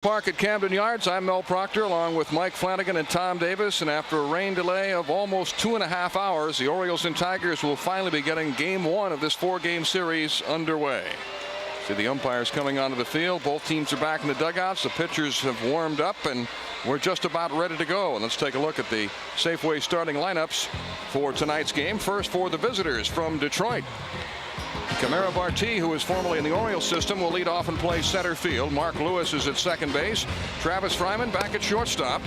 Park at Camden Yards. I'm Mel Proctor along with Mike Flanagan and Tom Davis, and after a rain delay of almost 2.5 hours, the Orioles and Tigers will finally be getting game one of this 4-game series underway. See the umpires coming onto the field. Both teams are back in the dugouts. The pitchers have warmed up and we're just about ready to go. And let's take a look at the Safeway starting lineups for tonight's game. First, for the visitors from Detroit, Camara Barti, who is formerly in the Orioles system, will lead off and play center field. Mark Lewis is at second base. Travis Fryman back at shortstop.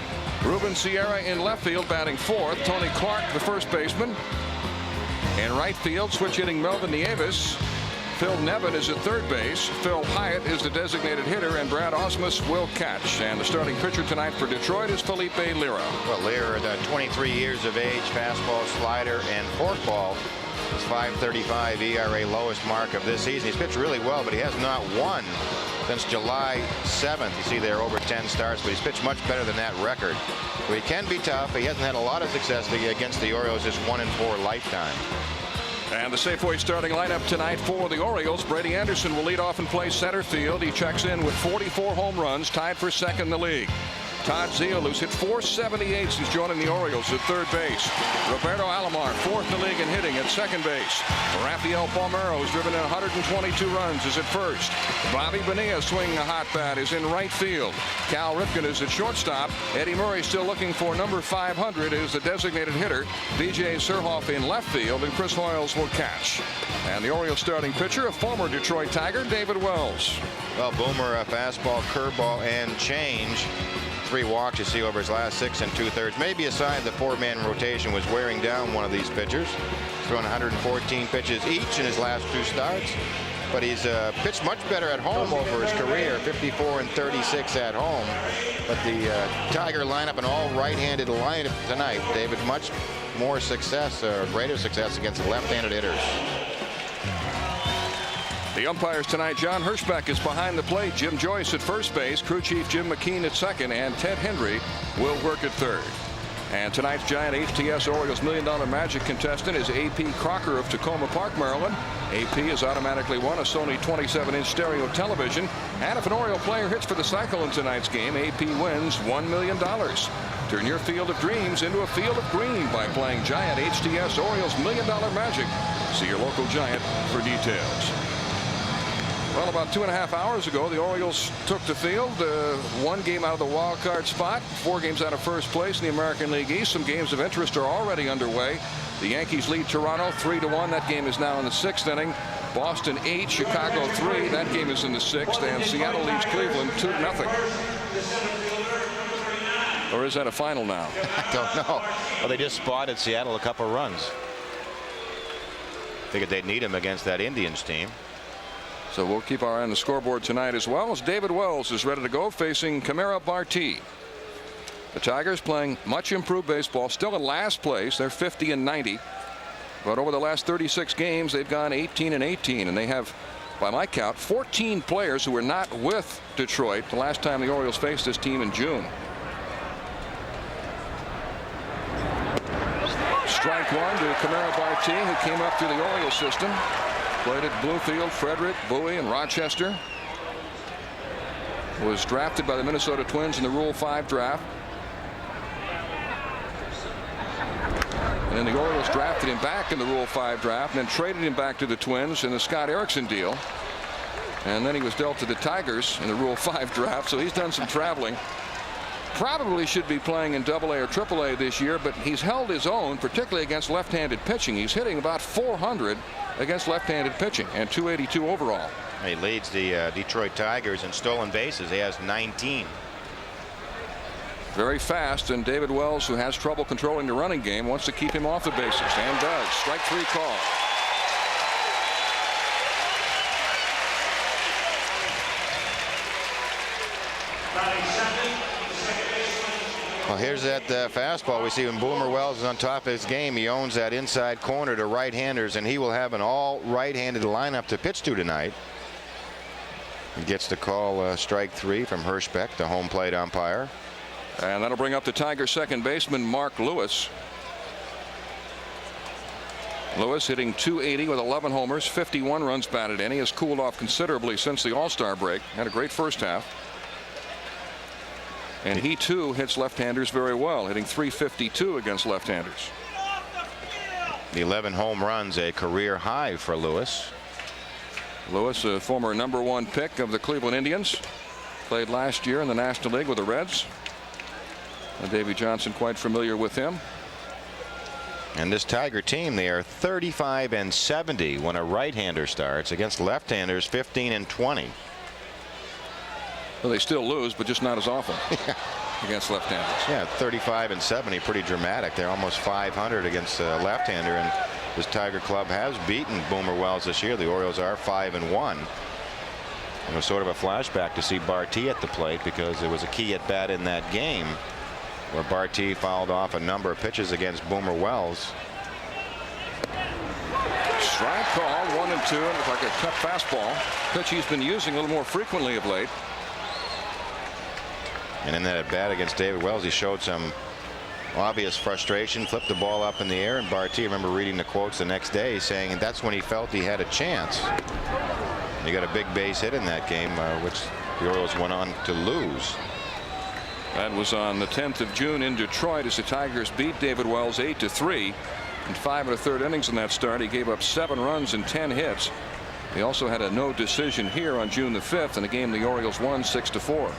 Ruben Sierra in left field batting fourth. Tony Clark, the first baseman. In right field, switch hitting Melvin Nieves. Phil Nevin is at third base. Phil Hyatt is the designated hitter, and Brad Osmus will catch. And the starting pitcher tonight for Detroit is Felipe Lira. Well, Lira, 23 years of age, fastball, slider, and forkball. His .535 ERA, lowest mark of this season. He's pitched really well, but he has not won since July 7th. You see there over 10 starts, but he's pitched much better than that record. So he can be tough. He hasn't had a lot of success against the Orioles his 1-4 lifetime. And the Safeway starting lineup tonight for the Orioles. Brady Anderson will lead off and play center field. He checks in with 44 home runs, tied for second in the league. Todd Zeile, who's hit .478 since joining the Orioles, at third base. Roberto Alomar, fourth in the league in hitting, at second base. Rafael Palmeiro, who's driven in 122 runs, is at first. Bobby Bonilla, swinging a hot bat, is in right field. Cal Ripken is at shortstop. Eddie Murray still looking for number 500 is the designated hitter. B.J. Surhoff in left field, and Chris Hoyles will catch. And the Orioles starting pitcher, a former Detroit Tiger, David Wells. Well, Boomer, a fastball, curveball, and change. 3 walks you see over his last 6 2/3. Maybe a sign the 4-man rotation was wearing down one of these pitchers. Thrown 114 pitches each in his last 2 starts. But he's pitched much better at home over his career, 54 and 36 at home. But the Tiger lineup, an all right-handed lineup tonight, David, much more success, greater success against the left-handed hitters. The umpires tonight, John Hirschbeck is behind the plate. Jim Joyce at first base. Crew chief Jim McKean at second. And Ted Hendry will work at third. And tonight's giant HTS Orioles $1 Million Magic contestant is A.P. Crocker of Tacoma Park, Maryland. A.P. has automatically won a Sony 27-inch stereo television. And if an Oriole player hits for the cycle in tonight's game, A.P. wins $1 million. Turn your field of dreams into a field of green by playing giant HTS Orioles $1 Million Magic. See your local Giant for details. Well, about 2.5 hours ago, the Orioles took the field. 1 game out of the wild card spot, 4 games out of first place in the American League East. Some games of interest are already underway. The Yankees lead Toronto 3-1. That game is now in the 6th inning. Boston 8, Chicago 3. That game is in the 6th. And Seattle leads Cleveland 2-0. Or is that a final now? I don't know. Well, they just spotted Seattle a couple runs. Figured they'd need him against that Indians team. So we'll keep our eye on the scoreboard tonight as well, as David Wells is ready to go facing Camara Barti. The Tigers playing much improved baseball, still in last place. They're 50 and 90. But over the last 36 games, they've gone 18 and 18. And they have, by my count, 14 players who were not with Detroit the last time the Orioles faced this team in June. Strike one to Camara Barti, who came up through the Orioles system. Played at Bluefield, Frederick, Bowie, and Rochester. Was drafted by the Minnesota Twins in the Rule 5 draft. And then the Orioles drafted him back in the Rule 5 draft and then traded him back to the Twins in the Scott Erickson deal. And then he was dealt to the Tigers in the Rule 5 draft, so he's done some traveling. Probably should be playing in AA or AAA this year, but he's held his own, particularly against left-handed pitching. He's hitting about .400 against left-handed pitching and .282 overall. He leads the Detroit Tigers in stolen bases. He has 19. Very fast, and David Wells, who has trouble controlling the running game, wants to keep him off the bases, and does. Strike 3 call. Well, here's that fastball we see when Boomer Wells is on top of his game. He owns that inside corner to right-handers, and he will have an all right-handed lineup to pitch to tonight. He gets the call, strike 3 from Hirschbeck, the home plate umpire. And that'll bring up the Tigers second baseman Mark Lewis. Lewis hitting .280 with 11 homers, 51 runs batted in. He has cooled off considerably since the All-Star break. Had a great first half. And he too hits left-handers very well, hitting .352 against left-handers. The 11 home runs, a career high for Lewis. Lewis, a former #1 pick of the Cleveland Indians, played last year in the National League with the Reds. And Davey Johnson quite familiar with him. And this Tiger team, they are 35-70 when a right-hander starts. Against left-handers, 15-20. Well, they still lose, but just not as often against left-handers. Yeah, 35-70, pretty dramatic. They're almost 500 against a left-hander, and this Tiger club has beaten Boomer Wells this year. The Orioles are 5-1. It was sort of a flashback to see Barty at the plate, because it was a key at bat in that game where Barty fouled off a number of pitches against Boomer Wells. Strike call, 1-2, and it's like a cut fastball, pitch he's been using a little more frequently of late. And in that at bat against David Wells, he showed some obvious frustration, flipped the ball up in the air, and Barty, I remember reading the quotes the next day saying that's when he felt he had a chance. He got a big base hit in that game, which the Orioles went on to lose. That was on the 10th of June in Detroit as the Tigers beat David Wells 8-3 in 5 1/3 innings in that start. He gave up 7 runs and 10 hits. He also had a no decision here on June the 5th in a game the Orioles won 6-4.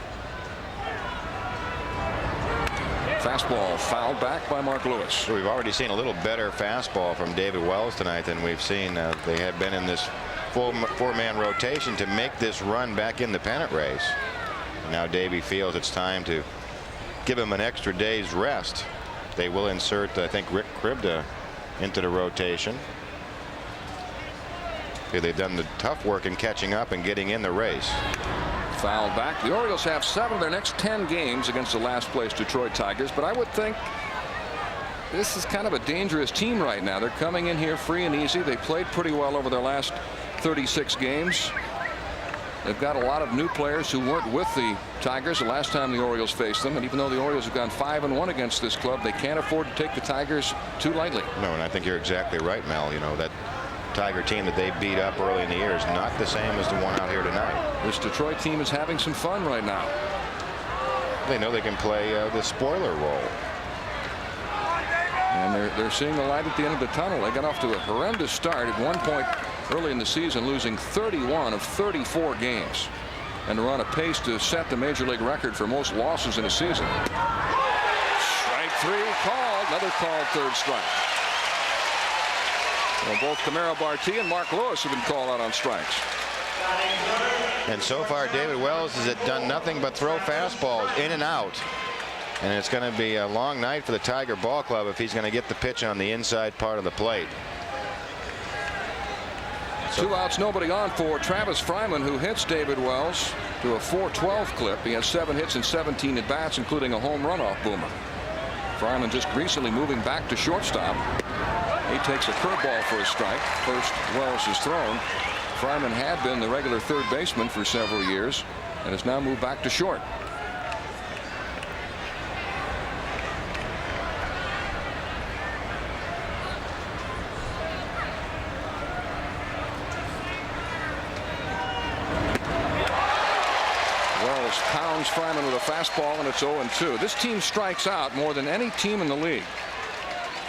Fastball fouled back by Mark Lewis. So we've already seen a little better fastball from David Wells tonight than we've seen. They have been in this four-man rotation to make this run back in the pennant race. And now Davey feels it's time to give him an extra day's rest. They will insert, I think, Rick Kribda into the rotation. They've done the tough work in catching up and getting in the race. Fouled back. The Orioles have 7 of their next 10 games against the last place Detroit Tigers, but I would think this is kind of a dangerous team right now. They're coming in here free and easy. They played pretty well over their last 36 games. They've got a lot of new players who weren't with the Tigers the last time the Orioles faced them, and even though the Orioles have gone 5-1 against this club, they can't afford to take the Tigers too lightly. No, and I think you're exactly right, Mel. You know, that Tiger team that they beat up early in the year is not the same as the one out here tonight. This Detroit team is having some fun right now. They know they can play the spoiler role. And they're seeing the light at the end of the tunnel. They got off to a horrendous start at one point early in the season, losing 31 of 34 games, and they're on a pace to set the major league record for most losses in a season. Strike 3 called. Another called third strike. Well, both Camaro Barty and Mark Lewis have been called out on strikes. And so far, David Wells has done nothing but throw fastballs in and out. And it's going to be a long night for the Tiger Ball Club if he's going to get the pitch on the inside part of the plate. 2 outs, nobody on for Travis Fryman, who hits David Wells to a .412 clip. He has 7 hits and 17 at bats, including a home run off Boomer. Fryman just recently moving back to shortstop. He takes a curveball for a strike. First Wells is thrown. Fryman had been the regular third baseman for several years and has now moved back to short. Wells pounds Fryman with a fastball, and it's 0-2. This team strikes out more than any team in the league.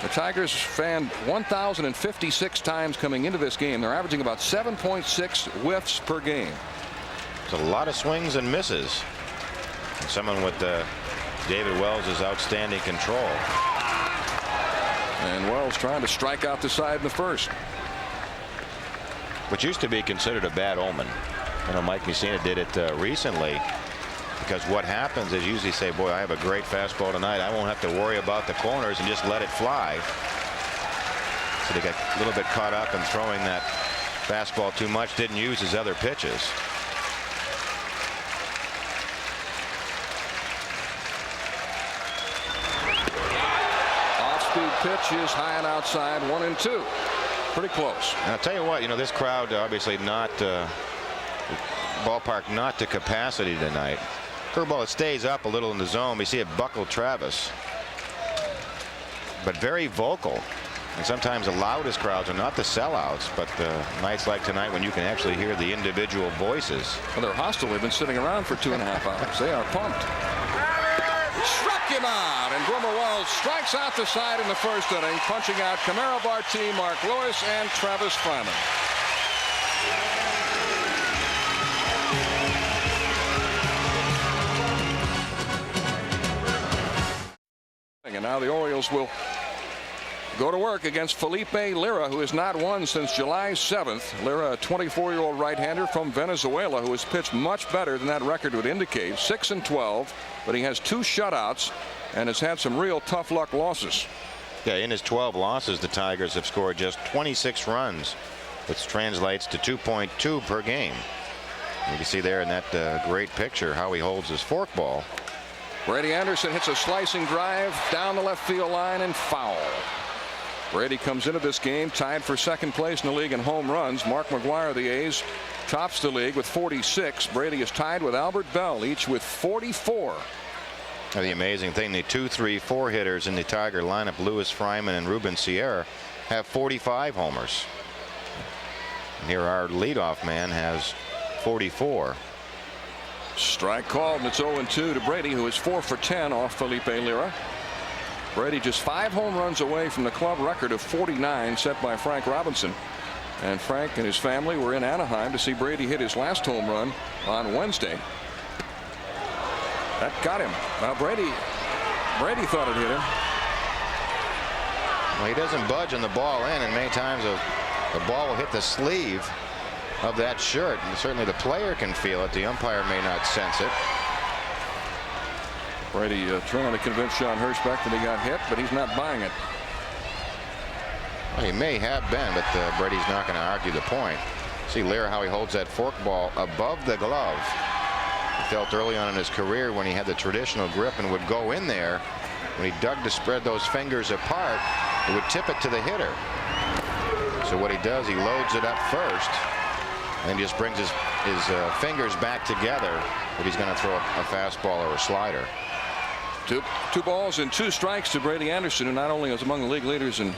The Tigers fanned 1,056 times coming into this game. They're averaging about 7.6 whiffs per game. There's a lot of swings and misses. And someone with David Wells' outstanding control. And Wells trying to strike out the side in the first. Which used to be considered a bad omen. I know Mike Mussina did it recently. Because what happens is usually say, boy, I have a great fastball tonight. I won't have to worry about the corners and just let it fly. So they got a little bit caught up in throwing that fastball too much. Didn't use his other pitches. Off-speed pitch is high and outside, 1-2. Pretty close. And I'll tell you what, you know, this crowd obviously not ballpark not to capacity tonight. Curveball, it stays up a little in the zone. We see it buckle Travis, but very vocal. And sometimes the loudest crowds are not the sellouts, but nights like tonight when you can actually hear the individual voices. Well, they're hostile. They've been sitting around for 2.5 hours. They are pumped. him out, and Bloomer Wells strikes out the side in the first inning, punching out Camaro Barti, Mark Lewis, and Travis Fryman. And now the Orioles will go to work against Felipe Lira, who has not won since July 7th. Lira, a 24-year-old right-hander from Venezuela, who has pitched much better than that record would indicate. 6-12, but he has 2 shutouts and has had some real tough luck losses. Yeah, in his 12 losses, the Tigers have scored just 26 runs, which translates to 2.2 per game. You can see there in that great picture how he holds his forkball. Brady Anderson hits a slicing drive down the left field line and foul. Brady comes into this game tied for second place in the league in home runs. Mark McGwire of the A's tops the league with 46. Brady is tied with Albert Bell, each with 44. And the amazing thing, the 2, 3, 4 hitters in the Tiger lineup, Lewis Fryman and Ruben Sierra, have 45 homers. And here our leadoff man has 44. Strike called, and it's 0-2 to Brady, who is 4 for 10 off Felipe Lira. Brady just 5 home runs away from the club record of 49 set by Frank Robinson. And Frank and his family were in Anaheim to see Brady hit his last home run on Wednesday. That got him. Now Brady thought it hit him. Well, he doesn't budge on the ball in, and many times the ball will hit the sleeve of that shirt, and certainly the player can feel it. The umpire may not sense it. Brady trying to convince Sean Hirschbeck that he got hit, but he's not buying it. Well, he may have been, but Brady's not going to argue the point. See Lira how he holds that forkball above the glove. He felt early on in his career when he had the traditional grip and would go in there. When he dug to spread those fingers apart, it would tip it to the hitter. So what he does, he loads it up first and just brings his fingers back together if he's going to throw a fastball or a slider. Two balls and 2 strikes to Brady Anderson, who not only is among the league leaders in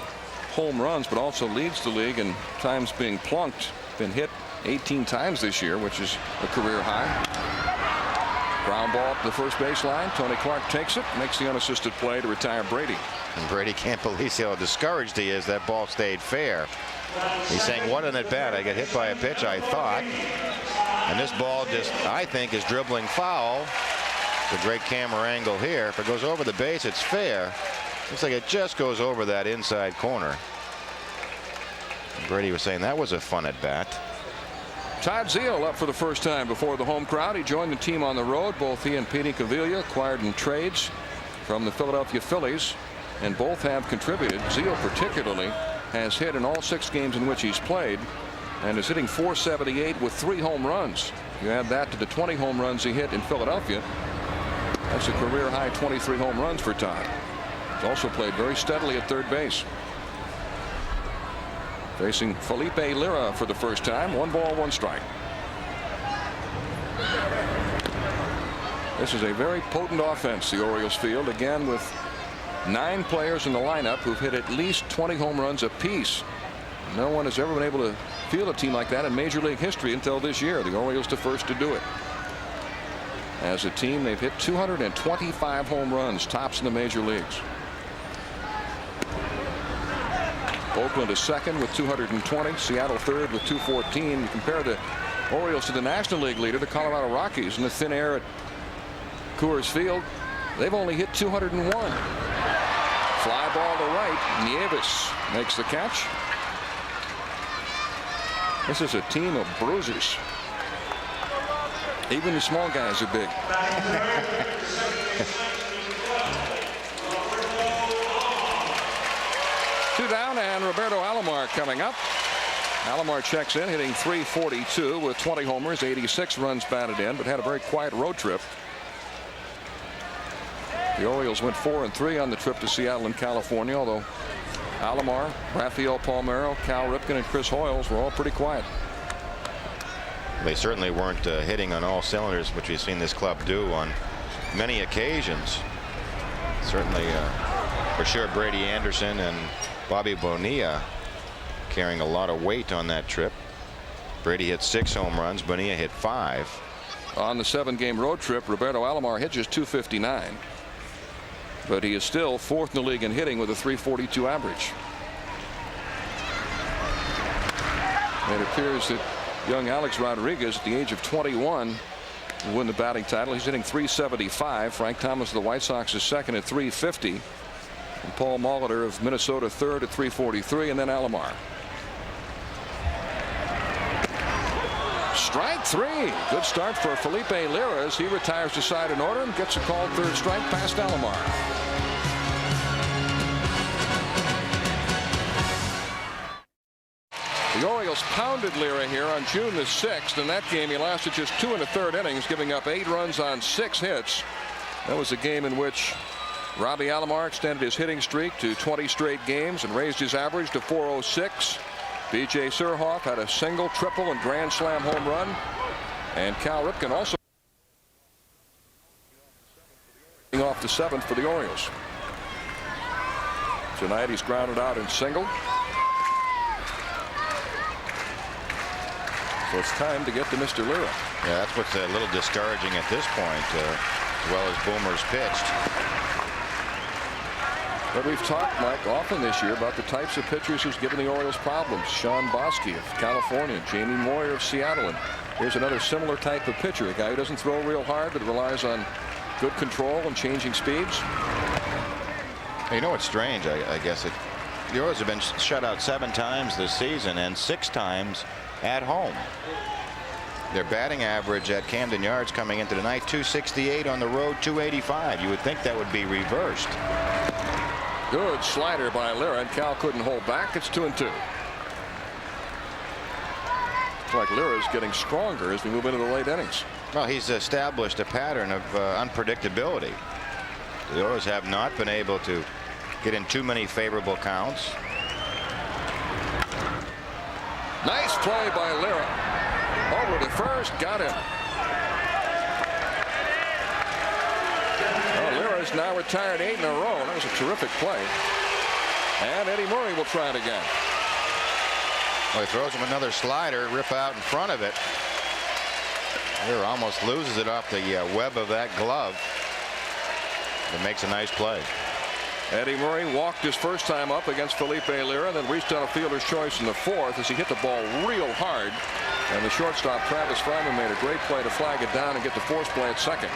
home runs, but also leads the league in times being plunked. Been hit 18 times this year, which is a career high. Ground ball up the first baseline. Tony Clark takes it, makes the unassisted play to retire Brady. And Brady can't believe how discouraged he is that ball stayed fair. He's saying, what an at bat. I got hit by a pitch, I thought. And this ball just, I think, is dribbling foul. It's a great camera angle here. If it goes over the base, it's fair. Looks like it just goes over that inside corner. And Brady was saying that was a fun at bat. Todd Zeile up for the first time before the home crowd. He joined the team on the road. Both he and Petey Cavilla acquired in trades from the Philadelphia Phillies, and both have contributed. Zeile particularly has hit in all 6 games in which he's played and is hitting .478 with 3 home runs. You add that to the 20 home runs he hit in Philadelphia. That's a career high 23 home runs for Todd. He's also played very steadily at third base. Facing Felipe Lira for the first time. 1 ball, 1 strike. This is a very potent offense, the Orioles field, again with 9 players in the lineup who've hit at least 20 home runs apiece. No one has ever been able to field a team like that in Major League history until this year. The Orioles the first to do it. As a team, they've hit 225 home runs, tops in the major leagues. Oakland is second with 220. Seattle third with 214. You compare the Orioles to the National League leader, the Colorado Rockies, in the thin air at Coors Field. They've only hit 201. Fly ball to right. Nieves makes the catch. This is a team of bruisers. Even the small guys are big. Two down, and Roberto Alomar coming up. Alomar checks in, hitting .342 with 20 homers, 86 runs batted in, but had a very quiet road trip. The Orioles went 4-3 on the trip to Seattle and California, although Alomar, Rafael Palmeiro, Cal Ripken, and Chris Hoyles were all pretty quiet. They certainly weren't hitting on all cylinders, which we've seen this club do on many occasions. Certainly, for sure, Brady Anderson and Bobby Bonilla carrying a lot of weight on that trip. Brady hit 6 home runs. Bonilla hit 5. On the 7-game road trip, Roberto Alomar hit just .259. but he is still fourth in the league in hitting with a .342 average. It appears that young Alex Rodriguez, at the age of 21, will win the batting title. He's hitting .375. Frank Thomas of the White Sox is second at .350. And Paul Molitor of Minnesota third at .343, and then Alomar. Strike three. Good start for Felipe Lira as he retires to side in order and gets a called third strike past Alomar. The Orioles pounded Lira here on June the 6th. In that game, he lasted just 2 1/3 innings, giving up 8 runs on 6 hits. That was a game in which Robbie Alomar extended his hitting streak to 20 straight games and raised his average to .406. B.J. Surhoff had a single, triple, and grand slam home run. And Cal Ripken also off the 7th for the Orioles. Tonight he's grounded out and singled. So it's time to get to Mr. Lira. Yeah, that's what's a little discouraging at this point, as well as Boomer's pitched. But we've talked, Mike, often this year about the types of pitchers who's given the Orioles problems. Sean Bosky of California, Jamie Moyer of Seattle, and here's another similar type of pitcher, a guy who doesn't throw real hard but relies on good control and changing speeds. You know what's strange? I guess the Orioles have been shut out 7 times this season and 6 times at home. Their batting average at Camden Yards coming into tonight, .268, on the road, .285. You would think that would be reversed. Good slider by Lira, and Cal couldn't hold back. It's 2-2. Looks like Lira's getting stronger as we move into the late innings. Well, he's established a pattern of unpredictability. The Orioles have not been able to get in too many favorable counts. Nice play by Lira. Over to first, got him. Well, Lira's now retired 8 in a row. That was a terrific play. And Eddie Murray will try it again. Well, he throws him another slider, rip out in front of it. Lira almost loses it off the web of that glove. It makes a nice play. Eddie Murray walked his first time up against Felipe Lira, then reached on a fielder's choice in the 4th as he hit the ball real hard. And the shortstop, Travis Fryman, made a great play to flag it down and get the force play at second.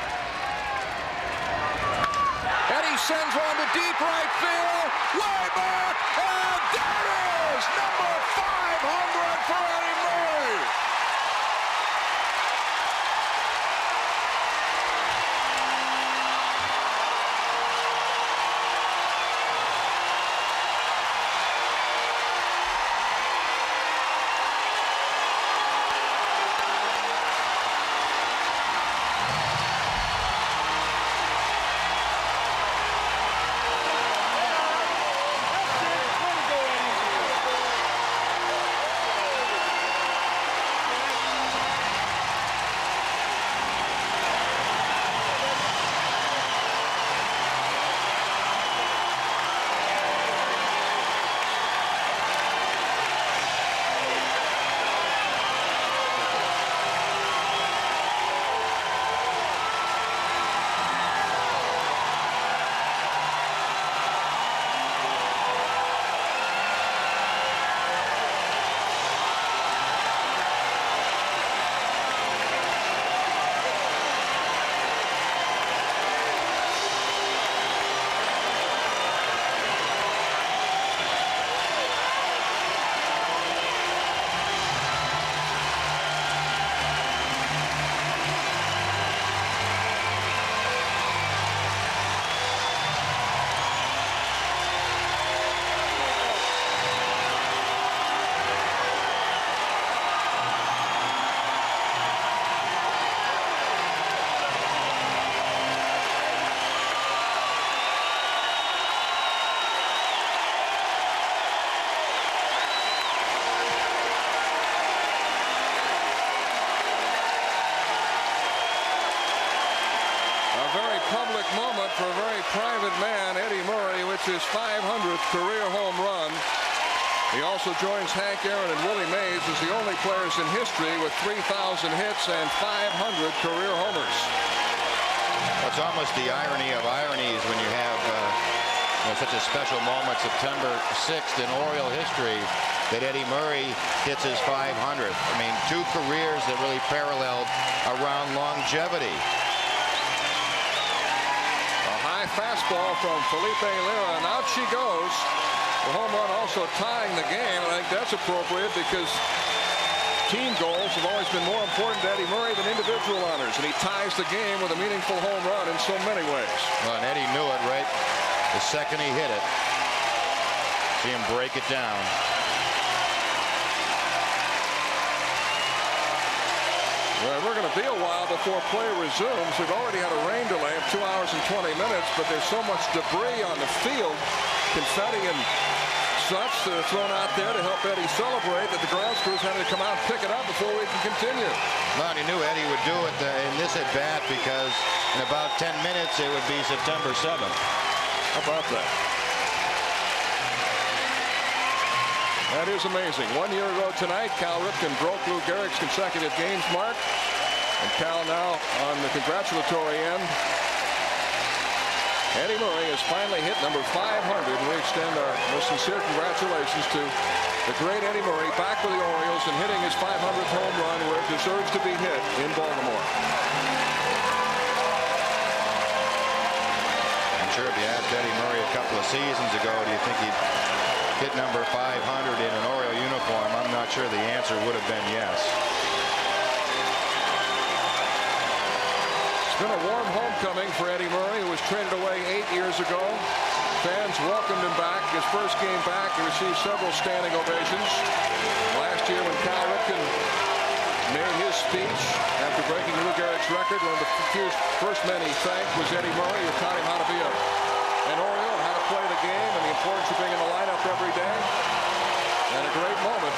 And he sends one to deep right field. Way back. And there it is. Number 500 for Eddie Murray. Public moment for a very private man, Eddie Murray, which is 500th career home run. He also joins Hank Aaron and Willie Mays as the only players in history with 3,000 hits and 500 career homers. Well, it's almost the irony of ironies when you have Such a special moment, September 6th in Oriole history, that Eddie Murray hits his 500th. I mean, two careers that really paralleled around longevity. A high fastball from Felipe Lira, and out she goes. The home run also tying the game. I think that's appropriate because team goals have always been more important to Eddie Murray than individual honors, and he ties the game with a meaningful home run in so many ways. Well, and Eddie knew it right the second he hit it. See him break it down. Well, we're going to be a while before play resumes. We've already had a rain delay of 2 hours and 20 minutes, but there's so much debris on the field, confetti and such that are thrown out there to help Eddie celebrate, that the grounds crews had to come out and pick it up before we can continue. Well, he knew Eddie would do it in this at bat because in about 10 minutes it would be September 7th. How about that? That is amazing. 1 year ago tonight, Cal Ripken broke Lou Gehrig's consecutive games mark. And Cal now on the congratulatory end. Eddie Murray has finally hit number 500, and we extend our most sincere congratulations to the great Eddie Murray, back with the Orioles and hitting his 500th home run where it deserves to be hit in Baltimore. I'm sure if you asked Eddie Murray a couple of seasons ago, do you think he'd hit number 500 in an Oriole uniform, I'm not sure the answer would have been yes. It's been a warm homecoming for Eddie Murray, who was traded away 8 years ago. Fans welcomed him back. His first game back, he received several standing ovations. Last year when Cal Ripken made his speech after breaking Lou Gehrig's record, one of the first men he thanked was Eddie Murray, who taught him how to be an Oriole and how to play the game and the importance of being in the lineup every day. And a great moment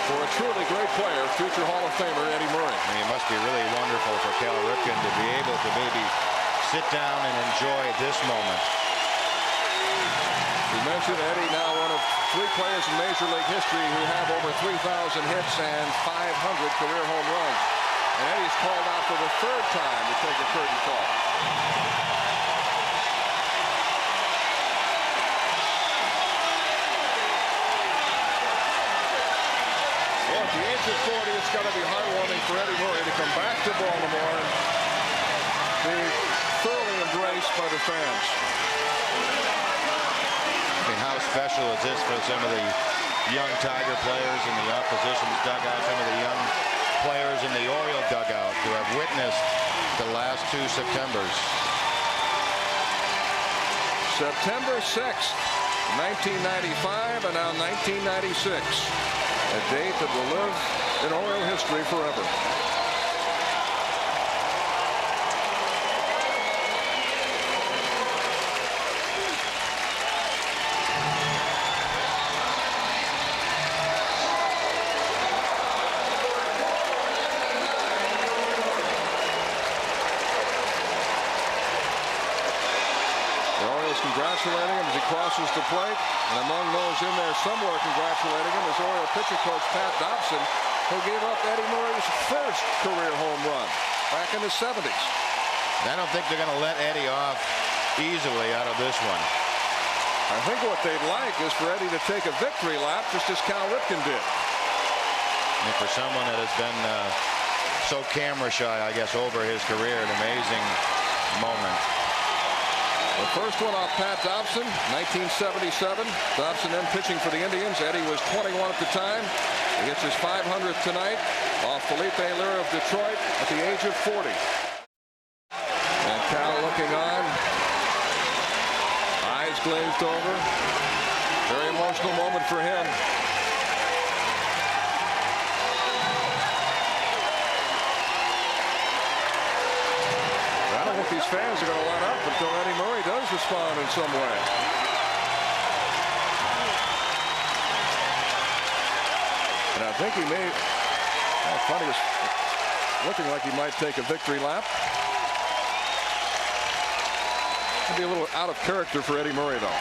for a truly great player, future Hall of Famer Eddie Murray. And it must be really wonderful for Cal Ripken to be able to maybe sit down and enjoy this moment. We mentioned Eddie, now one of 3 players in Major League history who have over 3,000 hits and 500 career home runs. And Eddie's called out for the 3rd time to take a curtain call. Well, at the age of 40, it's got to be heartwarming for Eddie Murray to come back to Baltimore and be thoroughly embraced by the fans. I mean, how special is this for some of the young Tiger players in the opposition's dugout, some of the young players in the Oriole dugout who have witnessed the last 2 Septembers. September 6th, 1995, and now 1996. A date that will live in Oriole history forever. Congratulating him as he crosses the plate, and among those in there somewhere congratulating him is Oriole pitcher coach Pat Dobson, who gave up Eddie Murray's first career home run back in the 70s. I don't think they're going to let Eddie off easily out of this one. I think what they'd like is for Eddie to take a victory lap, just as Cal Ripken did. And for someone that has been so camera shy, I guess, over his career, an amazing moment. The first one off Pat Dobson, 1977. Dobson then pitching for the Indians. Eddie was 21 at the time. He hits his 500th tonight off Felipe Lira of Detroit at the age of 40. And Cal looking on, eyes glazed over. Very emotional moment for him. I don't think these fans are going to let up until Eddie Murray does respond in some way. And I think he may, funny, it's looking like he might take a victory lap. It'll be a little out of character for Eddie Murray, though.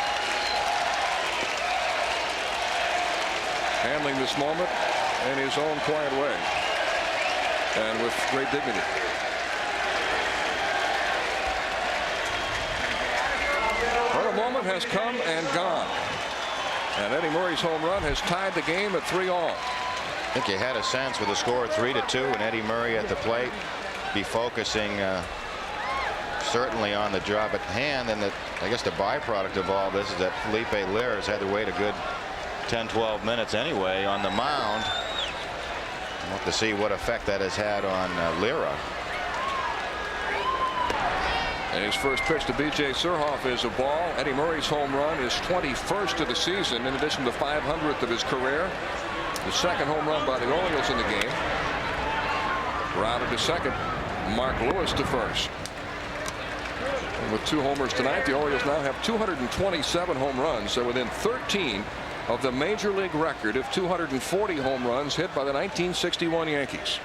Handling this moment in his own quiet way and with great dignity. What a moment moment has come and gone. And Eddie Murray's home run has tied the game at 3-all. I think you had a sense with the score 3-2 and Eddie Murray at the plate be focusing certainly on the job at hand. And I guess the byproduct of all this is that Felipe Lira has had to wait a good 10-12 minutes anyway on the mound. We'll have to see what effect that has had on Lira. And his first pitch to B.J. Surhoff is a ball. Eddie Murray's home run is 21st of the season, in addition to 500th of his career. The second home run by the Orioles in the game. Grounded to second. Mark Lewis to first. And with 2 homers tonight, the Orioles now have 227 home runs. So within 13 of the major league record of 240 home runs hit by the 1961 Yankees.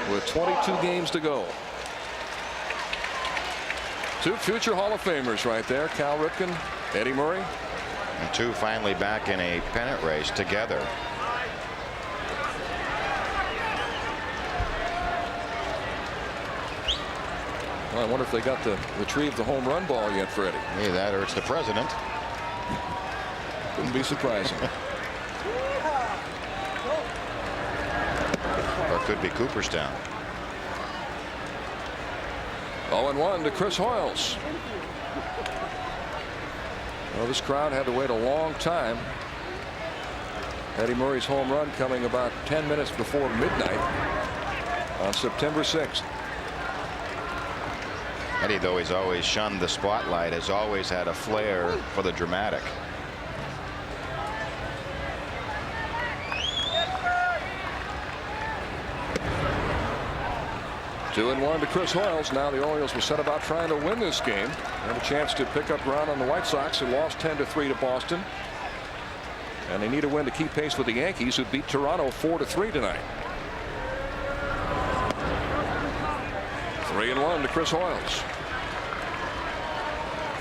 With 22 games to go. 2 future Hall of Famers right there. Cal Ripken, Eddie Murray. And 2 finally back in a pennant race together. Well, I wonder if they got to retrieve the home run ball yet for Eddie. Hey, that hurts the president. Wouldn't be surprising. Or it could be Cooperstown. 0-1 to Chris Hoyles. Well, this crowd had to wait a long time. Eddie Murray's home run coming about 10 minutes before midnight on September 6th. Eddie, though he's always shunned the spotlight, has always had a flair for the dramatic. Two and 1 to Chris Hoyles. Now the Orioles will set about trying to win this game. Have a chance to pick up ground on the White Sox, who lost 10-3 to Boston. And they need a win to keep pace with the Yankees, who beat Toronto 4-3 tonight. 3-1 to Chris Hoyles,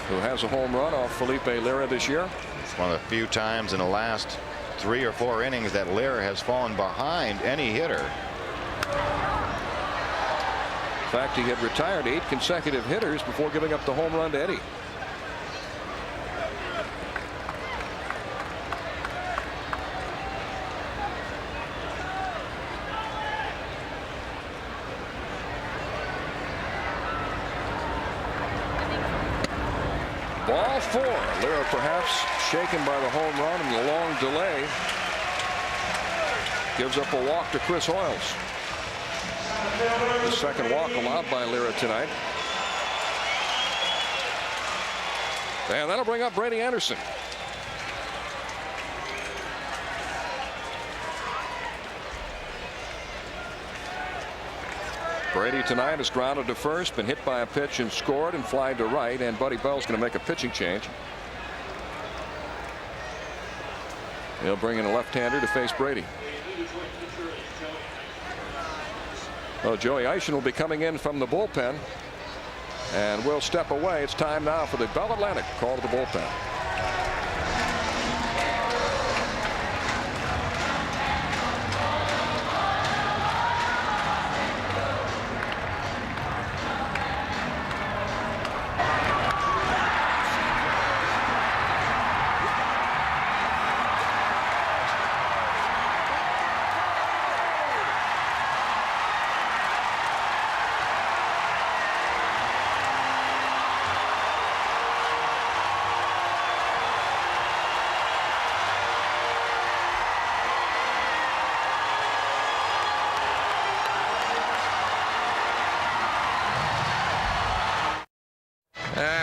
who has a home run off Felipe Lira this year. It's one of the few times in the last 3 or 4 innings that Lira has fallen behind any hitter. In fact, he had retired 8 consecutive hitters before giving up the home run to Eddie. Ball 4. Lira perhaps shaken by the home run and the long delay. Gives up a walk to Chris Hoyles. The second walk allowed by Lira tonight. And that'll bring up Brady Anderson. Brady tonight is grounded to first, been hit by a pitch and scored, and fly to right, and Buddy Bell's going to make a pitching change. He'll bring in a left-hander to face Brady. Well, Joey Eischen will be coming in from the bullpen, and will step away. It's time now for the Bell Atlantic call to the bullpen.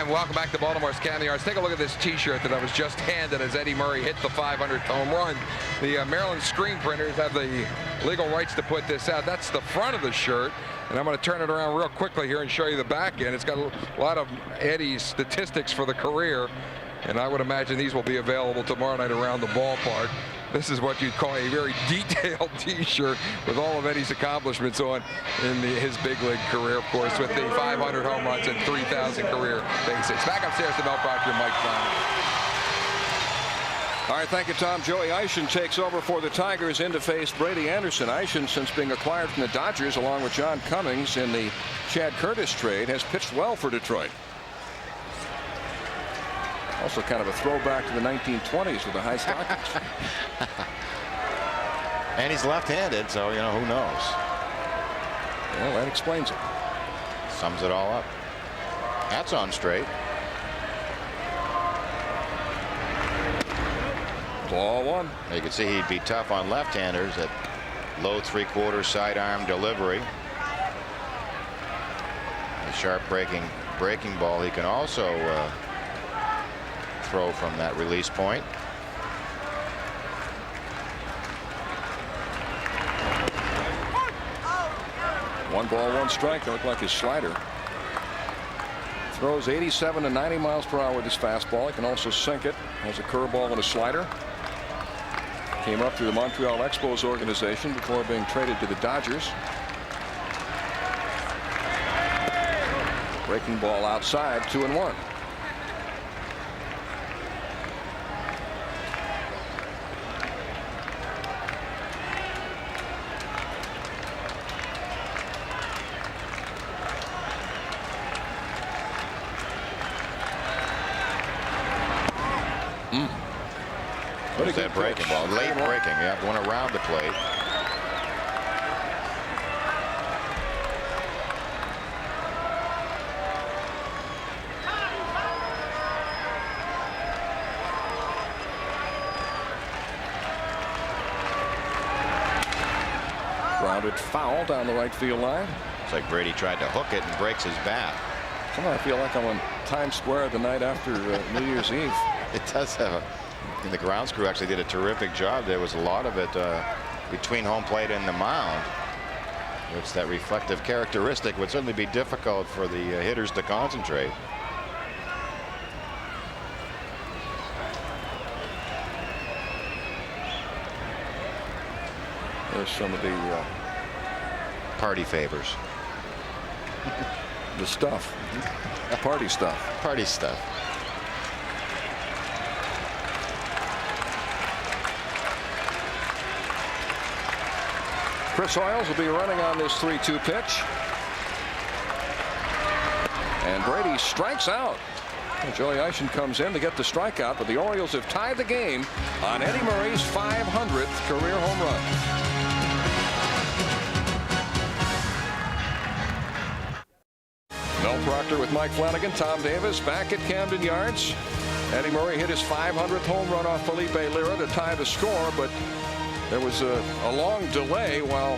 Welcome back to Baltimore's Camden Yards. Take a look at this T-shirt that I was just handed as Eddie Murray hit the 500th home run. The Maryland screen printers have the legal rights to put this out. That's the front of the shirt, and I'm going to turn it around real quickly here and show you the back end. It's got a lot of Eddie's statistics for the career, and I would imagine these will be available tomorrow night around the ballpark. This is what you'd call a very detailed T-shirt with all of Eddie's accomplishments on in his big league career, of course, with the 500 home runs and 3,000 career bases. Back upstairs to Mel Proctor and Mike Flannery. All right, thank you, Tom. Joey Eischen takes over for the Tigers in to face Brady Anderson. Eischen, since being acquired from the Dodgers along with John Cummings in the Chad Curtis trade, has pitched well for Detroit. Also kind of a throwback to the 1920s with the high stockings. And he's left-handed, so you know, who knows. Well, that explains it. Sums it all up. That's on straight. Ball one. You can see he'd be tough on left-handers at low 3/4 sidearm delivery. A sharp breaking ball. He can also throw from that release point. One ball, one strike. That looked like his slider. Throws 87 to 90 miles per hour with his fastball. He can also sink it. Has a curveball and a slider. Came up through the Montreal Expos organization before being traded to the Dodgers. Breaking ball outside, 2-1. What is that breaking ball? Late breaking. Yeah, went around the plate. Grounded foul down the right field line. It's like Brady tried to hook it and breaks his bat. Somehow I feel like I'm on Times Square the night after New Year's Eve. It does have a. And the grounds crew actually did a terrific job. There was a lot of it between home plate and the mound. It's that reflective characteristic would certainly be difficult for the hitters to concentrate. There's some of the party favors. The stuff. Party stuff. Party stuff. Chris Orioles will be running on this 3-2 pitch. And Brady strikes out. And Joey Eischen comes in to get the strikeout, but the Orioles have tied the game on Eddie Murray's 500th career home run. Mel Proctor with Mike Flanagan, Tom Davis back at Camden Yards. Eddie Murray hit his 500th home run off Felipe Lira to tie the score, but there was a long delay while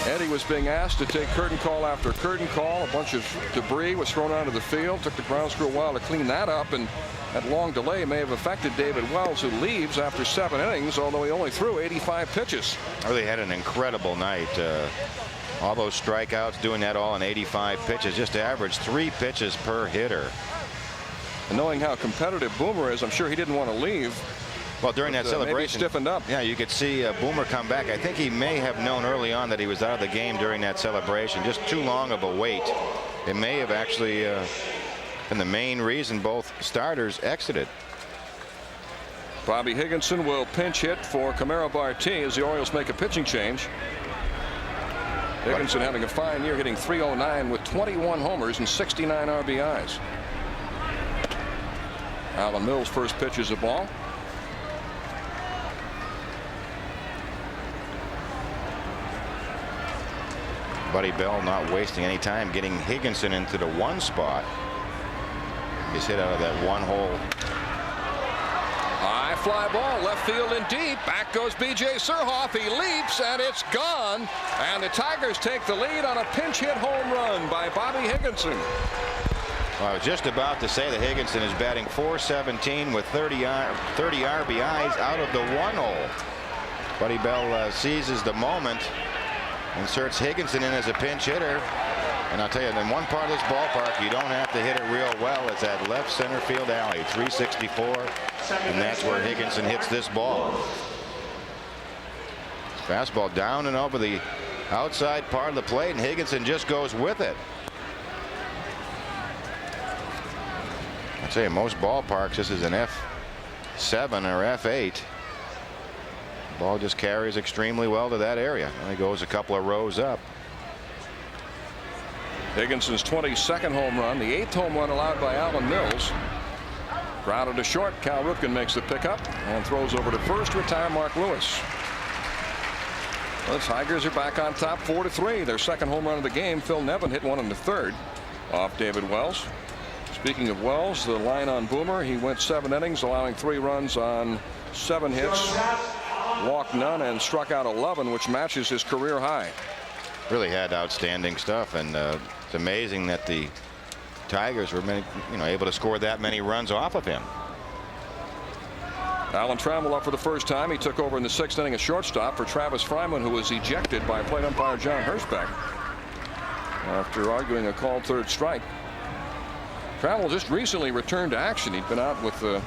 Eddie was being asked to take curtain call after curtain call. A bunch of debris was thrown onto the field. Took the grounds crew a while to clean that up, and that long delay may have affected David Wells, who leaves after 7 innings, although he only threw 85 pitches. Really had an incredible night. All those strikeouts, doing that all in 85 pitches, just to average 3 pitches per hitter. And knowing how competitive Boomer is, I'm sure he didn't want to leave. Well, during that celebration, maybe stiffened up. Yeah, you could see Boomer come back. I think he may have known early on that he was out of the game during that celebration. Just too long of a wait. It may have actually been the main reason both starters exited. Bobby Higginson will pinch hit for Camaro Barti as the Orioles make a pitching change. Higginson having a fine year, hitting .309 with 21 homers and 69 RBIs. Alan Mills' first pitch is a ball. Buddy Bell not wasting any time getting Higginson into the 1 spot. He's hit out of that 1 hole. High fly ball, left field and deep. Back goes B.J. Surhoff. He leaps and it's gone. And the Tigers take the lead on a pinch hit home run by Bobby Higginson. Well, I was just about to say that Higginson is batting .417 with 30 RBIs out of the 1 hole. Buddy Bell seizes the moment, inserts Higginson in as a pinch hitter. And I'll tell you, in one part of this ballpark, you don't have to hit it real well. It's that left center field alley, 364, and that's where Higginson hits this ball. Fastball down and over the outside part of the plate, and Higginson just goes with it. I'd say in most ballparks, this is an F7 or F8. Ball just carries extremely well to that area. Only goes a couple of rows up. Higginson's 22nd home run, the 8th home run allowed by Alan Mills. Grounded to short. Cal Ripken makes the pickup and throws over to first to retire Mark Lewis. The Tigers are back on top 4-3. Their second home run of the game. Phil Nevin hit one in the third off David Wells. Speaking of Wells, the line on Boomer, he went 7 innings, allowing 3 runs on 7 hits, walked none, and struck out 11, which matches his career high. Really had outstanding stuff, and it's amazing that the Tigers were able to score that many runs off of him. Alan Trammell up for the first time. He took over in the 6th inning, a shortstop for Travis Fryman, who was ejected by plate umpire John Hirschbeck after arguing a called 3rd strike. Trammell just recently returned to action. He'd been out with a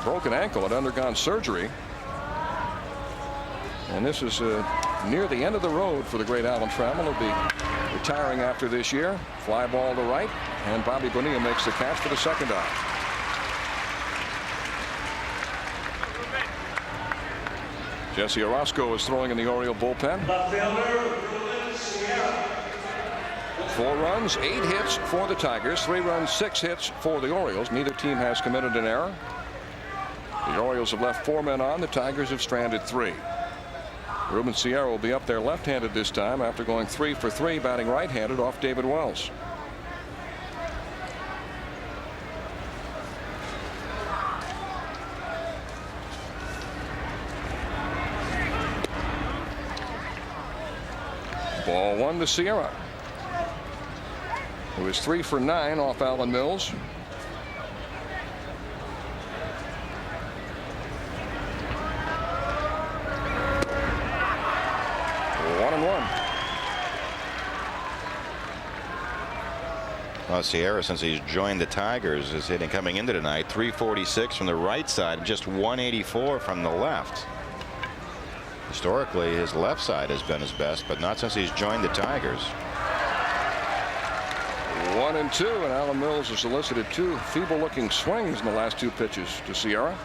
broken ankle, had undergone surgery. And this is near the end of the road for the great Alan Trammell. He'll be retiring after this year. Fly ball to right, and Bobby Bonilla makes the catch for the 2nd out. Jesse Orozco is throwing in the Oriole bullpen. 4 runs, 8 hits for the Tigers, 3 runs, 6 hits for the Orioles. Neither team has committed an error. The Orioles have left 4 men on. The Tigers have stranded 3. Ruben Sierra will be up there left-handed this time after going 3 for 3 batting right-handed off David Wells. Ball 1 to Sierra, who is 3 for 9 off Allen Mills. Well, Sierra, since he's joined the Tigers, is hitting coming into tonight 346 from the right side, just 184 from the left. Historically, his left side has been his best, but not since he's joined the Tigers. 1-2, and Allen Mills has elicited 2 feeble-looking swings in the last 2 pitches to Sierra.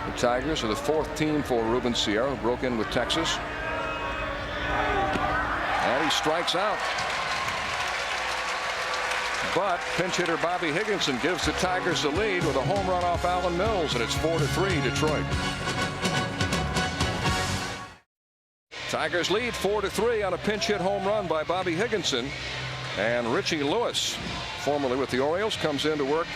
The Tigers are the 4th team for Ruben Sierra, who broke in with Texas. And he strikes out. But pinch hitter Bobby Higginson gives the Tigers the lead with a home run off Allen Mills, and it's 4-3 Detroit. Tigers lead 4-3 on a pinch hit home run by Bobby Higginson. And Richie Lewis, formerly with the Orioles, comes in to work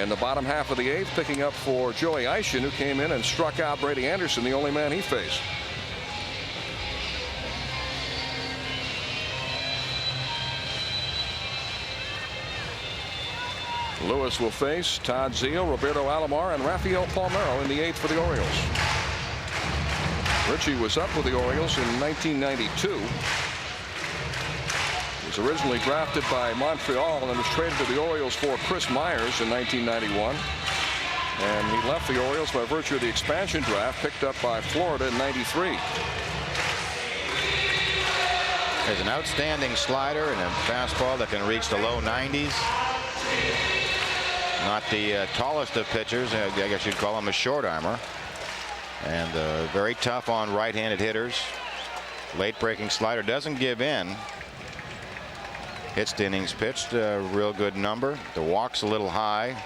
in the bottom half of the 8th, picking up for Joey Eishen, who came in and struck out Brady Anderson, the only man he faced. Lewis will face Todd Zeile, Roberto Alomar, and Rafael Palmeiro in the 8th for the Orioles. Richie was up with the Orioles in 1992. He was originally drafted by Montreal and then was traded to the Orioles for Chris Myers in 1991. And he left the Orioles by virtue of the expansion draft picked up by Florida in 93. There's an outstanding slider and a fastball that can reach the low 90s. Not the tallest of pitchers. I guess you'd call him a short armor. And very tough on right-handed hitters. Late breaking slider, doesn't give in. Hits the innings pitched, a real good number. The walk's a little high.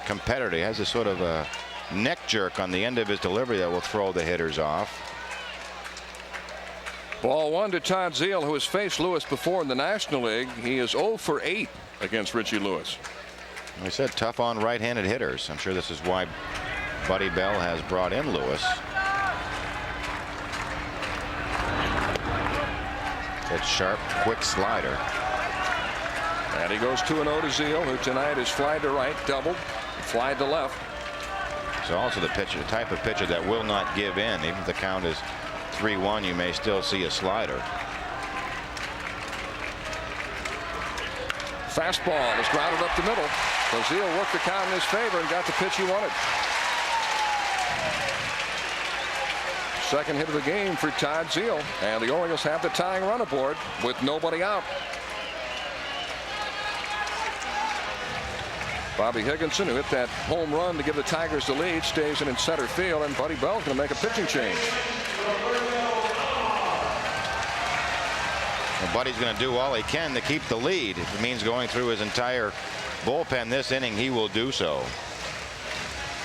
Competitor, he has a sort of a neck jerk on the end of his delivery that will throw the hitters off. Ball 1 to Todd Zeile, who has faced Lewis before in the National League. He is 0 for 8 against Richie Lewis. We said tough on right-handed hitters. I'm sure this is why Buddy Bell has brought in Lewis. That sharp, quick slider. And he goes 2-0 to Zeile, who tonight is fly to right, doubled, fly to left. He's also the pitcher, the type of pitcher that will not give in. Even if the count is 3-1, you may still see a slider. Fastball is grounded up the middle. So Zeile worked the count in his favor and got the pitch he wanted. Second hit of the game for Todd Zeile, and the Orioles have the tying run aboard with nobody out. Bobby Higginson, who hit that home run to give the Tigers the lead, stays in center field, and Buddy Bell's going to make a pitching change. Well, Buddy's going to do all he can to keep the lead. If it means going through his entire bullpen this inning, he will do so.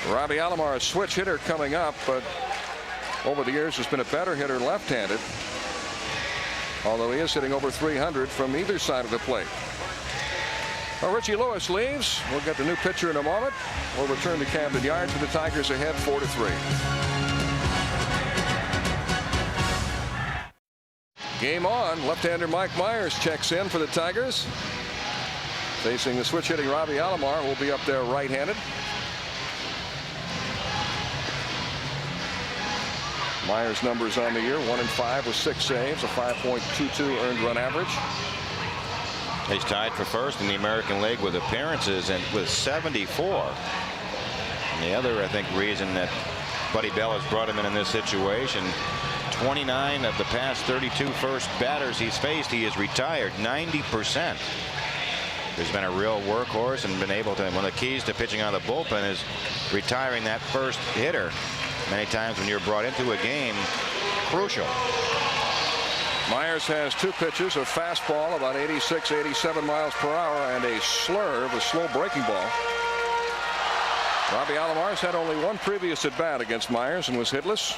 Robbie Alomar, a switch hitter coming up, but over the years has been a better hitter left-handed, although he is hitting over 300 from either side of the plate. Well, Richie Lewis leaves. We'll get the new pitcher in a moment. We'll return to Camden Yards with the Tigers ahead 4-3. Game on. Left-hander Mike Myers checks in for the Tigers. Facing the switch hitting Robbie Alomar, will be up there right-handed. Myers' numbers on the year: 1-5 with 6 saves, a 5.22 earned run average. He's tied for first in the American League with appearances and with 74. And the other, I think, reason that Buddy Bell has brought him in this situation: 29 of the past 32 first batters he's faced, he has retired. 90%. He's been a real workhorse and been able to. One of the keys to pitching out of the bullpen is retiring that first hitter. Many times when you're brought into a game, crucial. Myers has 2 pitches, a fastball about 86, 87 miles per hour, and a slurve, a slow breaking ball. Robbie Alomar's had only 1 previous at bat against Myers and was hitless.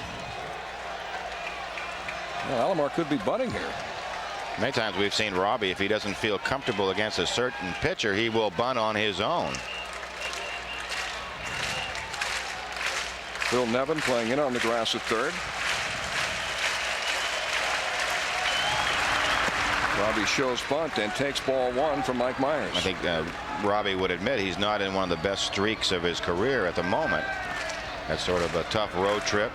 Well, Alomar could be bunting here. Many times we've seen Robbie, if he doesn't feel comfortable against a certain pitcher, he will bunt on his own. Phil Nevin playing in on the grass at third. Robbie shows bunt and takes ball 1 from Mike Myers. I think Robbie would admit he's not in one of the best streaks of his career at the moment. That's sort of a tough road trip.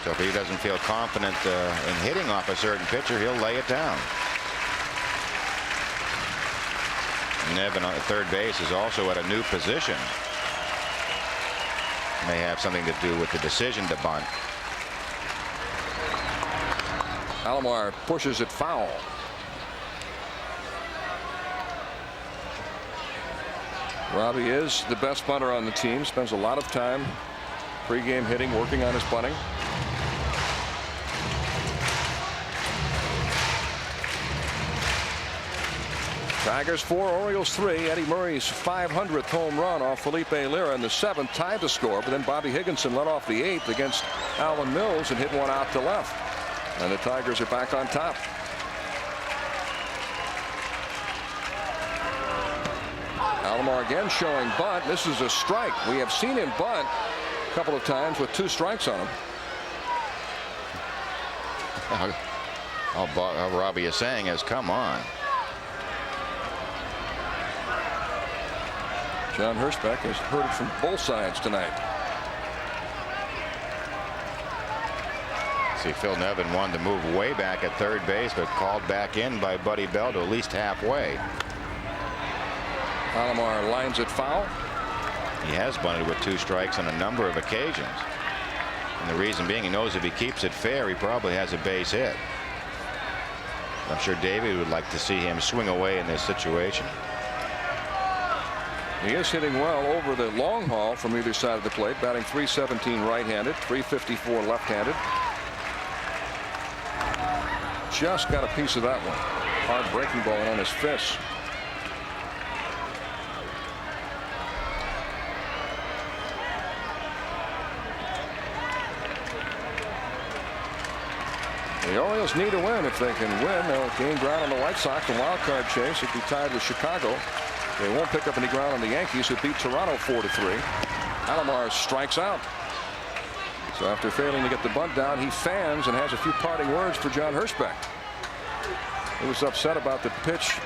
So if he doesn't feel confident in hitting off a certain pitcher, he'll lay it down. Nevin on third base is also at a new position. May have something to do with the decision to bunt. Alomar pushes it foul. Robbie is the best bunter on the team. Spends a lot of time pregame hitting, working on his bunting. Tigers 4, Orioles 3. Eddie Murray's 500th home run off Felipe Lira in the 7th tied the score, but then Bobby Higginson led off the 8th against Alan Mills and hit one out to left. And the Tigers are back on top. Alomar again showing bunt. This is a strike. We have seen him bunt a couple of times with 2 strikes on him. All Robbie is saying is, come on. John Hirschbeck has heard it from both sides tonight. See, Phil Nevin wanted to move way back at third base, but called back in by Buddy Bell to at least halfway. Alomar lines it foul. He has bunted with 2 strikes on a number of occasions. And the reason being, he knows if he keeps it fair, he probably has a base hit. I'm sure Davey would like to see him swing away in this situation. He is hitting well over the long haul from either side of the plate, batting .317 right-handed, .354 left-handed. Just got a piece of that one. Hard breaking ball on his fist. The Orioles need a win. If they can win, they'll gain ground on the White Sox. The wild card chase would be tied with Chicago. They won't pick up any ground on the Yankees, who beat Toronto 4-3. Alomar strikes out. So after failing to get the bunt down, he fans and has a few parting words for John Hirschbeck. He was upset about the pitch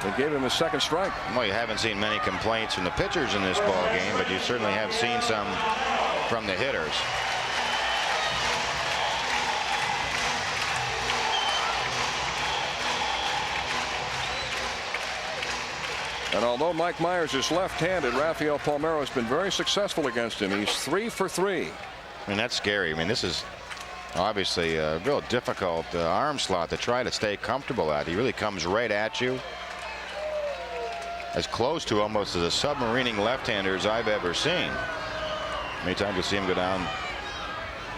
that gave him his 2nd strike. Well, you haven't seen many complaints from the pitchers in this ball game, but you certainly have seen some from the hitters. And although Mike Myers is left-handed, Rafael Palmeiro has been very successful against him. He's 3 for 3. I mean, that's scary. I mean, this is obviously a real difficult arm slot to try to stay comfortable at. He really comes right at you. as close to almost as a submarining left-hander as I've ever seen. Many times you see him go down,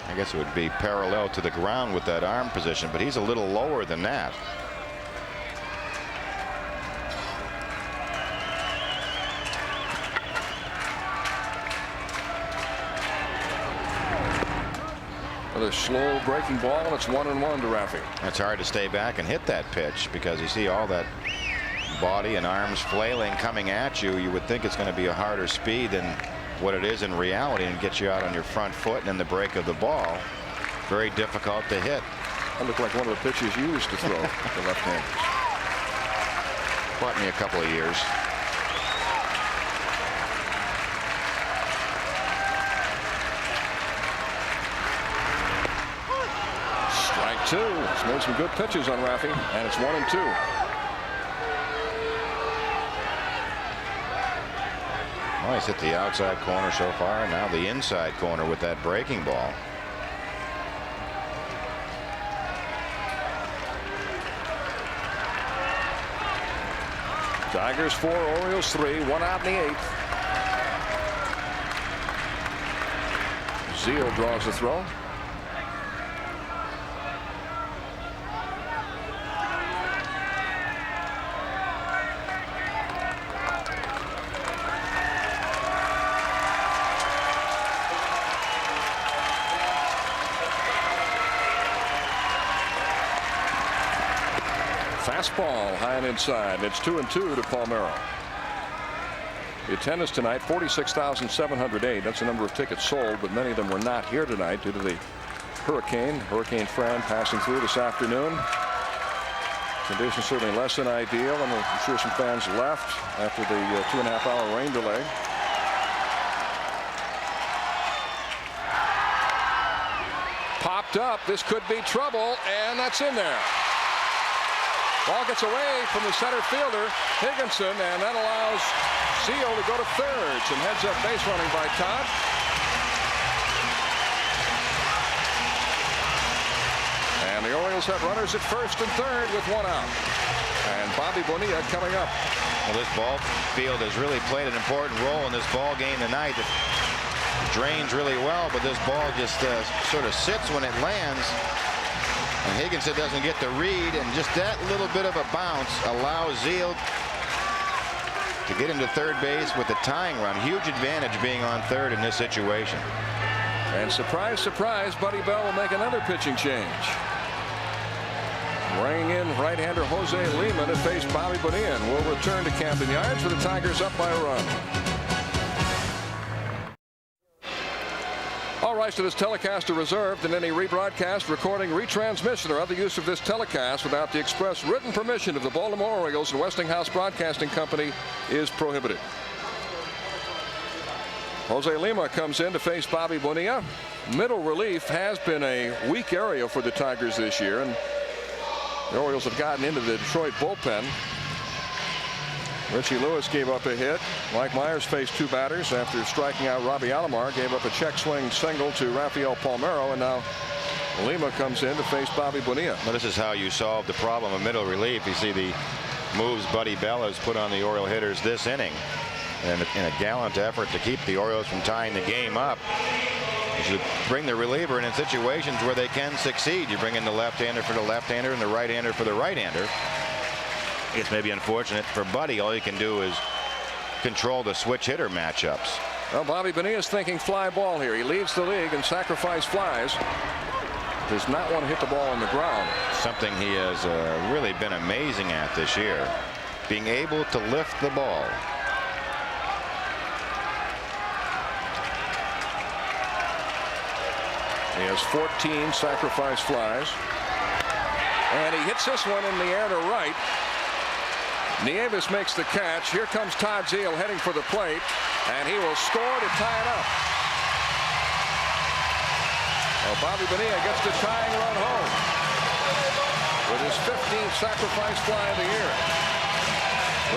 I guess it would be parallel to the ground with that arm position, but he's a little lower than that. With a slow breaking ball, and it's 1-1 to Raffy. It's hard to stay back and hit that pitch because you see all that body and arms flailing coming at you. You would think it's going to be a harder speed than what it is in reality and get you out on your front foot, and in the break of the ball, very difficult to hit. That looked like one of the pitches you used to throw to left-handers. Bought me a couple of years. Strike two. He's made some good pitches on Raffy, and it's 1-2. Well, he's hit the outside corner so far, and now the inside corner with that breaking ball. Tigers 4, Orioles 3, 1 out in the 8th. Zeal draws the throw. Fastball high and inside. It's 2-2 to Palmeiro. The attendance tonight 46,708. That's the number of tickets sold, but many of them were not here tonight due to the hurricane. Hurricane Fran passing through this afternoon. Conditions certainly less than ideal, and I'm sure some fans left after the 2.5-hour rain delay. Popped up. This could be trouble, and that's in there. Ball gets away from the center fielder, Higginson, and that allows Zeal to go to third. Some heads-up base running by Todd. And the Orioles have runners at first and third with 1 out. And Bobby Bonilla coming up. Well, this ball field has really played an important role in this ball game tonight. It drains really well, but this ball just sort of sits when it lands. And Higginson doesn't get the read, and just that little bit of a bounce allows Zeal to get into third base with the tying run. Huge advantage being on third in this situation. And surprise, surprise, Buddy Bell will make another pitching change. Bringing in right-hander Jose Lima to face Bobby Bonilla. Will return to Camden Yards with the Tigers up by a run. All rights to this telecast are reserved, and any rebroadcast, recording, retransmission, or other use of this telecast without the express written permission of the Baltimore Orioles and Westinghouse Broadcasting Company is prohibited. Jose Lima comes in to face Bobby Bonilla. Middle relief has been a weak area for the Tigers this year, and the Orioles have gotten into the Detroit bullpen. Richie Lewis gave up a hit. Mike Myers faced 2 batters after striking out Robbie Alomar. Gave up a check swing single to Rafael Palmeiro, and now Lima comes in to face Bobby Bonilla. Well, this is how you solve the problem of middle relief. You see the moves Buddy Bell has put on the Oriole hitters this inning, and in a gallant effort to keep the Orioles from tying the game up. You should bring the reliever in situations where they can succeed. You bring in the left-hander for the left-hander and the right-hander for the right-hander. It's maybe unfortunate for Buddy. All he can do is control the switch hitter matchups. Well, Bobby Bonilla is thinking fly ball here. He leads the league in sacrifice flies. Does not want to hit the ball on the ground. Something he has really been amazing at this year, being able to lift the ball. He has 14 sacrifice flies, and he hits this one in the air to right. Nieves makes the catch. Here comes Todd Zeal heading for the plate, and he will score to tie it up. Well, Bobby Bonilla gets the tying run home with his 15th sacrifice fly of the year,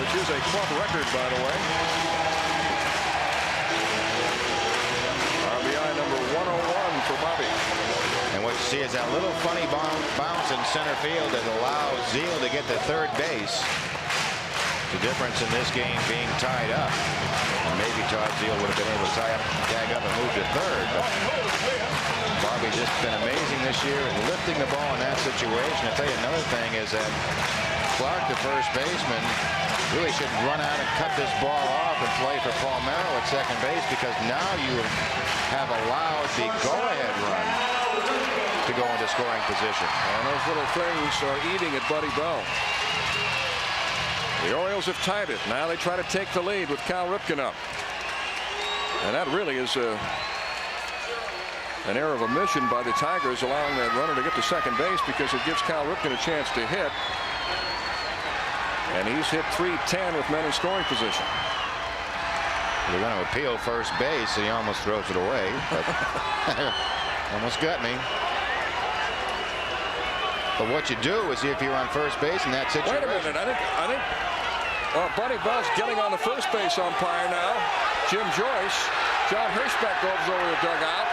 which is a club record, by the way. RBI number 101 for Bobby. And what you see is that little funny bounce in center field that allows Zeal to get to third base. The difference in this game being tied up. And maybe Todd Zeal would have been able to tag up and move to third. But Bobby's just been amazing this year in lifting the ball in that situation. I'll tell you another thing is that Clark, the first baseman, really should run out and cut this ball off and play for Palmeiro at second base, because now you have allowed the go-ahead run to go into scoring position. And those little things are eating at Buddy Bell. The Orioles have tied it. Now they try to take the lead with Cal Ripken up. And that really is an error of omission by the Tigers, allowing that runner to get to second base, because it gives Cal Ripken a chance to hit. And he's hit .310 with men in scoring position. They're going to appeal first base, and he almost throws it away. But almost got me. But what you do is, if you're on first base in that situation. Wait a minute. I think Buddy Bell's getting on the first base umpire now. Jim Joyce. John Hirschbeck goes over the dugout.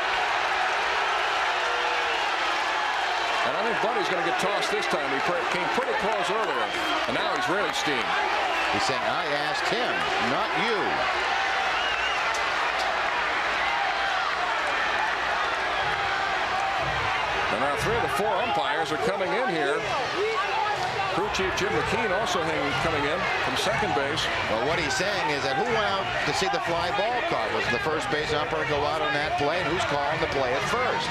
And I think Buddy's going to get tossed this time. He came pretty close earlier. And now he's really steamed. He's saying, I asked him, not you. And now 3 of the 4 umpires are coming in here. Crew chief Jim McKean also coming in from second base. Well, what he's saying is that who went out to see the fly ball call? Was the first base umpire go out on that play? And who's calling the play at first?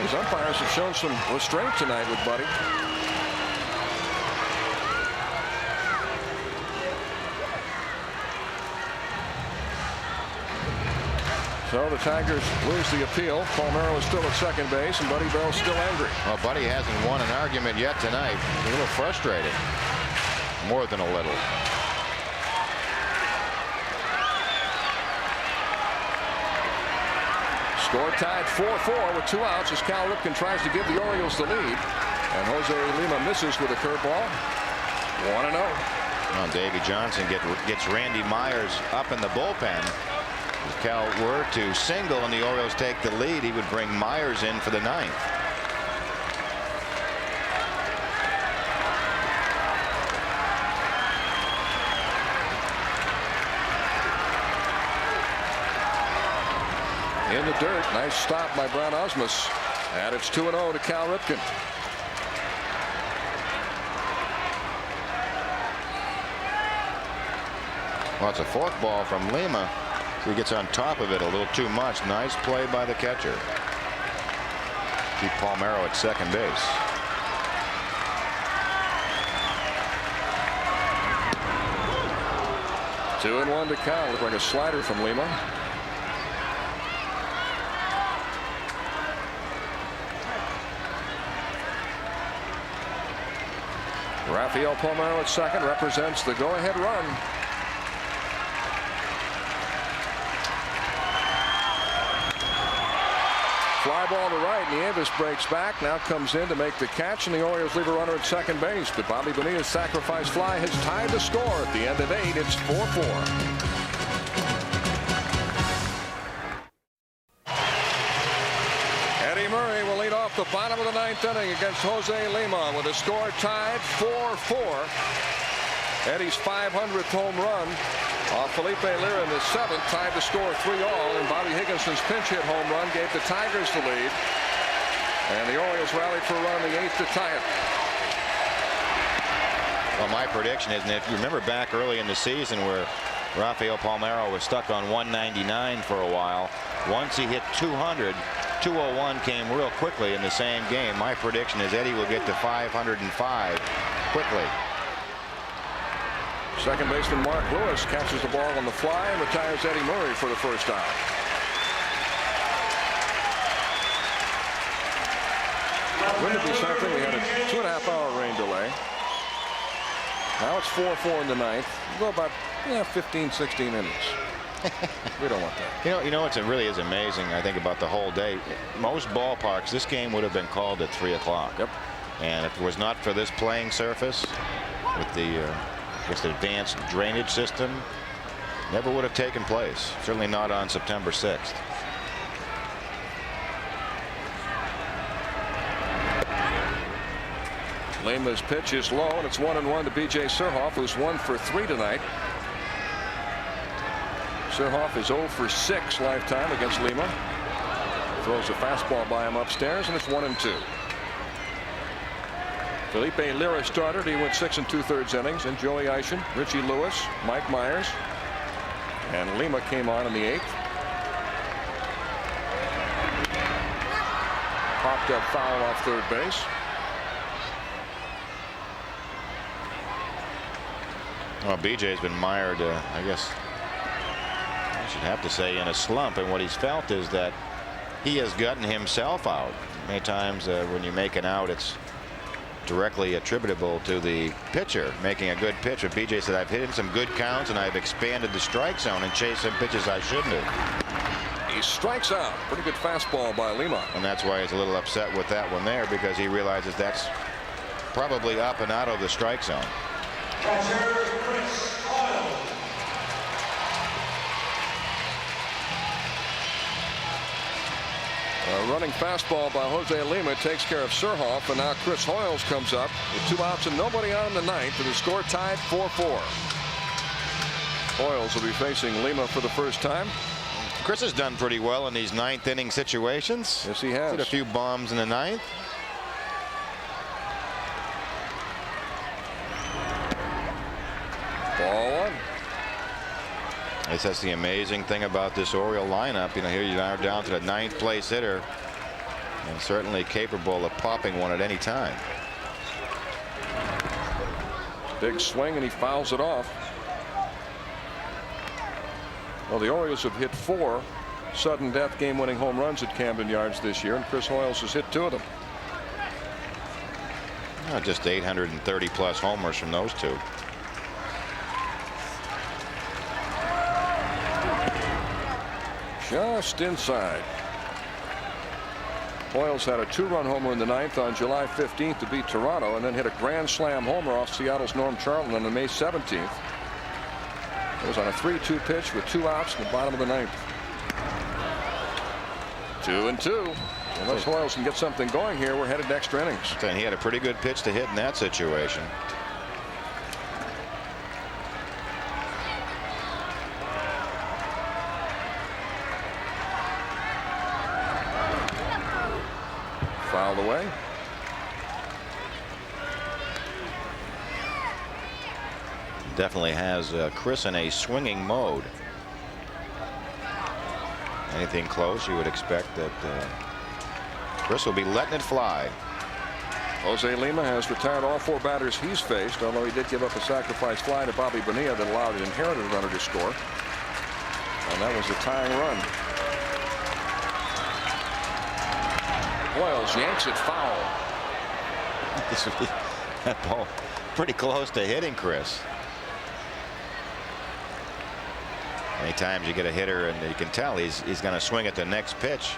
These umpires have shown some restraint tonight with Buddy. So the Tigers lose the appeal. Palmeiro is still at second base, and Buddy Bell's still angry. Well, Buddy hasn't won an argument yet tonight. A little frustrated. More than a little. Score tied 4-4 with 2 outs as Cal Ripken tries to give the Orioles the lead. And Jose Lima misses with a curveball. 1-0. Well, Davey Johnson gets Randy Myers up in the bullpen. If Cal were to single and the Orioles take the lead, he would bring Myers in for the 9th. In the dirt. Nice stop by Brown Osmus. And it's 2-0 to Cal Ripken. Well, it's a forkball from Lima. He gets on top of it a little too much. Nice play by the catcher. Keep Palmeiro at second base. Two and 1 to Cal. Looked like a slider from Lima. Rafael Palmeiro at second represents the go-ahead run. Fly ball to right. Nieves breaks back. Now comes in to make the catch, and the Orioles leave a runner at second base. But Bobby Bonilla's sacrifice fly has tied the score. At the end of 8, it's 4-4. Eddie Murray will lead off the bottom of the 9th inning against Jose Lima with a score tied 4-4. Eddie's 500th home run off Felipe Lira in the 7th tied the score 3-all, and Bobby Higginson's pinch hit home run gave the Tigers the lead, and the Orioles rallied for a run in the 8th to tie it. Well, my prediction is, and if you remember back early in the season where Rafael Palmeiro was stuck on 199 for a while, once he hit 200, 201 came real quickly in the same game. My prediction is Eddie will get to 505 quickly. Second baseman Mark Lewis catches the ball on the fly and retires Eddie Murray for the first out. Wouldn't it be something? We had a 2.5-hour rain delay. Now it's 4-4 in the 9th. We'll go about 15, 16 innings. We don't want that. You know what really is amazing, I think, about the whole day. Most ballparks, this game would have been called at 3 o'clock. Yep. And if it was not for this playing surface with the advanced drainage system, never would have taken place. Certainly not on September 6th. Lima's pitch is low, and it's 1-1 to B.J. Surhoff, who's 1 for 3 tonight. Surhoff is 0 for 6 lifetime against Lima. Throws a fastball by him upstairs, and it's 1-2. Felipe Lira started. He went 6 2/3 innings, and Joey Eischen, Richie Lewis, Mike Myers, and Lima came on in the 8th. Popped up foul off third base. Well, BJ's been mired, I guess I should have to say, in a slump, and what he's felt is that he has gotten himself out. Many times when you make an out, it's directly attributable to the pitcher making a good pitch. But BJ said, I've hit in some good counts and I've expanded the strike zone and chased some pitches I shouldn't have. He strikes out. Pretty good fastball by Lima. And that's why he's a little upset with that one there, because he realizes that's probably up and out of the strike zone. A running fastball by Jose Lima takes care of Surhoff, and now Chris Hoyles comes up with 2 outs and nobody on in the 9th, and the score tied 4-4. Hoyles will be facing Lima for the first time. Chris has done pretty well in these 9th inning situations. Yes, he has. Hit a few bombs in the 9th. Ball 1. I guess that's the amazing thing about this Oriole lineup. You know, here you are down to the 9th place hitter, and certainly capable of popping one at any time. Big swing, and he fouls it off. Well, the Orioles have hit 4 sudden death game-winning home runs at Camden Yards this year, and Chris Hoyles has hit 2 of them. Just 830 plus homers from those 2. Just inside. Hoyles had a 2-run homer in the 9th on July 15th to beat Toronto, and then hit a grand slam homer off Seattle's Norm Charlton on May 17th. It was on a 3-2 pitch with 2 outs in the bottom of the 9th. 2-2. Unless Hoyles can get something going here, we're headed to extra innings. And he had a pretty good pitch to hit in that situation. Fouled away. Definitely has Chris in a swinging mode. Anything close, you would expect that Chris will be letting it fly. Jose Lima has retired all 4 batters he's faced, although he did give up a sacrifice fly to Bobby Bonilla that allowed an inherited runner to score. And that was a tying run. Hoyles yanks it foul. That ball pretty close to hitting Chris. Many times you get a hitter and you can tell he's going to swing at the next pitch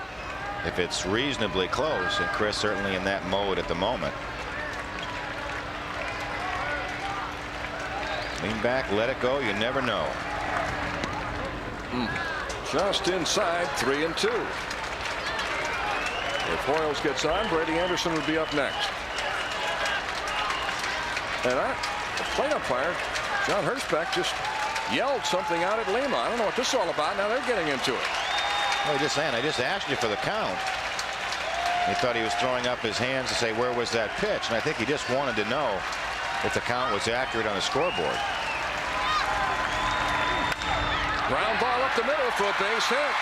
if it's reasonably close, and Chris certainly in that mode at the moment. Lean back, let it go, you never know. Just inside, 3-2. If Hoyles gets on, Brady Anderson would be up next. And the plate umpire, John Hirschbeck, just yelled something out at Lima. I don't know what this is all about. Now they're getting into it. Well, just saying, I just asked you for the count. He thought he was throwing up his hands to say, where was that pitch? And I think he just wanted to know if the count was accurate on the scoreboard. Ground ball up the middle for a base hit.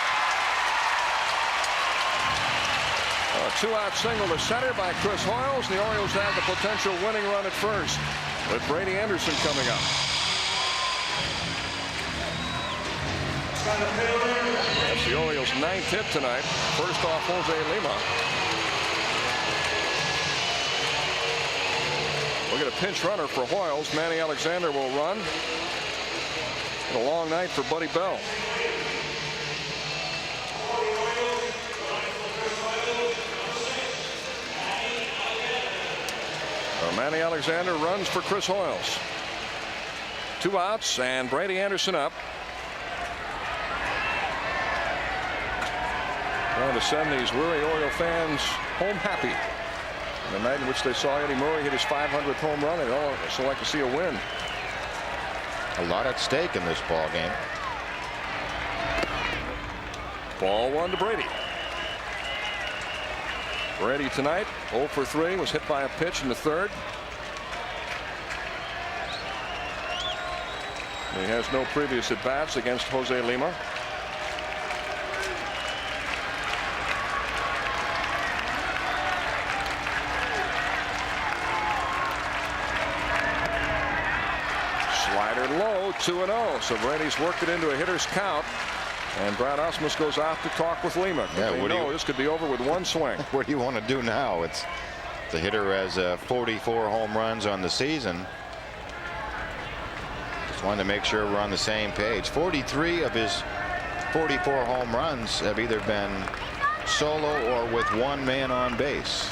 A 2-out single to center by Chris Hoyles. The Orioles have the potential winning run at first, with Brady Anderson coming up. That's the Orioles' 9th hit tonight. First off Jose Lima. We'll get a pinch runner for Hoyles. Manny Alexander will run. A long night for Buddy Bell. Manny Alexander runs for Chris Hoyles. 2 outs and Brady Anderson up. Trying to send these weary Oriole fans home happy. The night in which they saw Eddie Murray hit his 500th home run, they'd also like to see a win. A lot at stake in this ball game. Ball 1 to Brady. Brady tonight 0 for 3, was hit by a pitch in the third. He has no previous at bats against Jose Lima. Slider low, 2-0. So Brady's worked it into a hitter's count. And Brad Ausmus goes off to talk with Lima. Yeah, This could be over with one swing. What do you want to do now? It's the hitter has 44 home runs on the season. Just wanted to make sure we're on the same page. 43 of his 44 home runs have either been solo or with one man on base.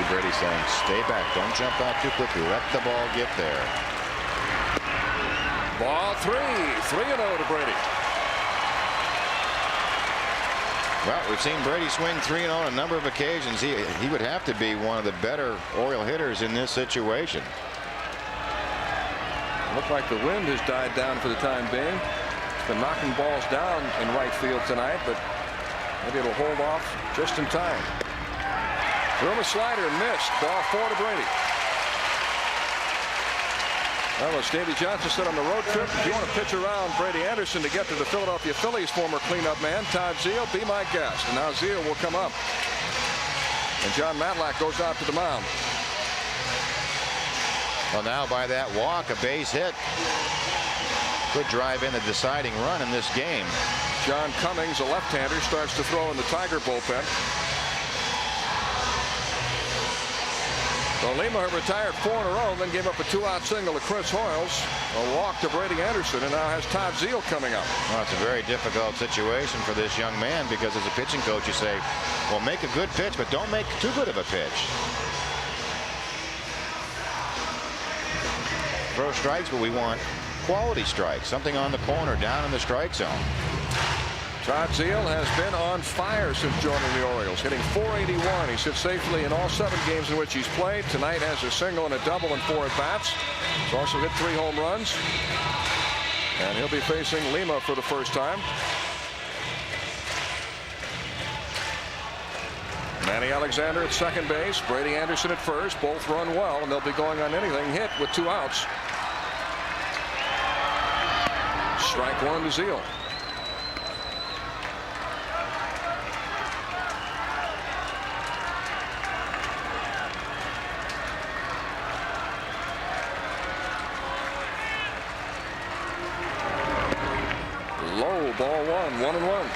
Brady saying, stay back, don't jump out too quickly, let the ball get there. Ball 3, 3-0 to Brady. Well, we've seen Brady swing 3-0 on a number of occasions. He would have to be one of the better Oriole hitters in this situation. Looked like the wind has died down for the time being. It's been knocking balls down in right field tonight, but maybe it'll hold off just in time. Threw him a slider and missed. Ball 4 to Brady. Well, as Davey Johnson said on the road trip, if you want to pitch around Brady Anderson to get to the Philadelphia Phillies former cleanup man, Todd Zeile, be my guest. And now Zeile will come up. And John Matlack goes out to the mound. Well, now by that walk, a base hit could drive in the deciding run in this game. John Cummings, a left-hander, starts to throw in the Tiger bullpen. So Lima retired 4 in a row, then gave up a 2-out single to Chris Hoyles, a walk to Brady Anderson, and now has Todd Zeile coming up. Well, it's a very difficult situation for this young man, because as a pitching coach you say, well, make a good pitch, but don't make too good of a pitch. Throw strikes, but we want quality strikes, something on the corner, down in the strike zone. Todd Zeile has been on fire since joining the Orioles, hitting .481. He sits safely in all 7 games in which he's played. Tonight has a single and a double and 4 at-bats. He's also hit 3 home runs. And he'll be facing Lima for the first time. Manny Alexander at second base, Brady Anderson at first. Both run well, and they'll be going on anything hit with 2 outs. Strike 1 to Zeile. Low, ball 1, 1-1.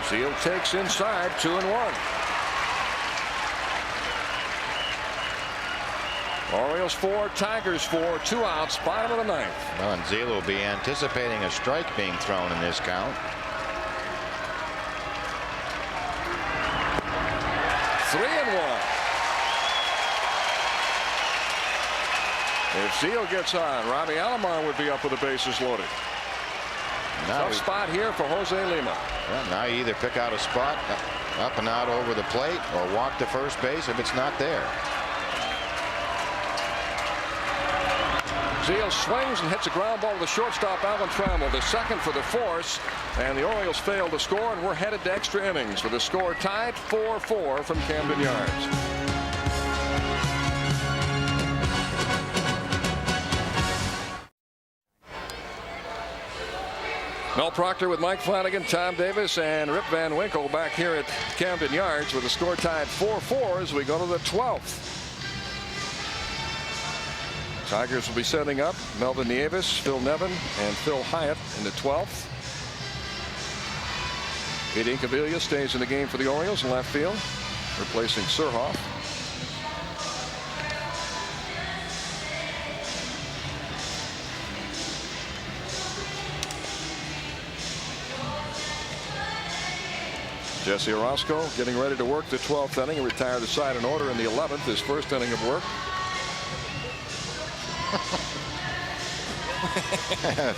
Zeile takes inside, 2-1. Orioles 4, Tigers 4, 2 outs, bottom of the 9th. Well, and Zeile will be anticipating a strike being thrown in this count. 3-1. If Zeile gets on, Robbie Alomar would be up with the bases loaded. Tough spot here for Jose Lima. Well, now you either pick out a spot up and out over the plate or walk to first base if it's not there. Zeile swings and hits a ground ball to the shortstop, Alvin Trammell, the second for the force, and the Orioles fail to score, and we're headed to extra innings with the score tied 4-4 from Camden Yards. Mel Proctor with Mike Flanagan, Tom Davis, and Rip Van Winkle back here at Camden Yards with the score tied 4-4 as we go to the 12th. Tigers will be setting up Melvin Nieves, Phil Nevin, and Phil Hyatt in the 12th. Pete Incaviglia stays in the game for the Orioles in left field, replacing Surhoff. Jesse Orosco getting ready to work the 12th inning and retire the side in order in the 11th, his first inning of work.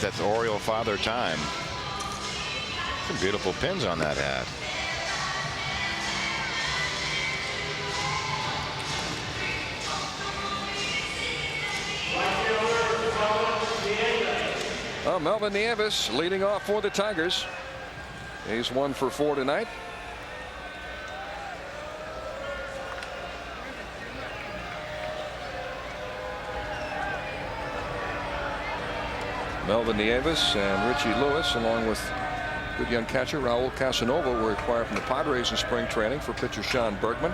That's Oriole father time. Some beautiful pins on that hat. Melvin Nieves leading off for the Tigers. He's 1 for 4 tonight. Melvin Nieves and Richie Lewis, along with good young catcher Raul Casanova, were acquired from the Padres in spring training for pitcher Sean Bergman.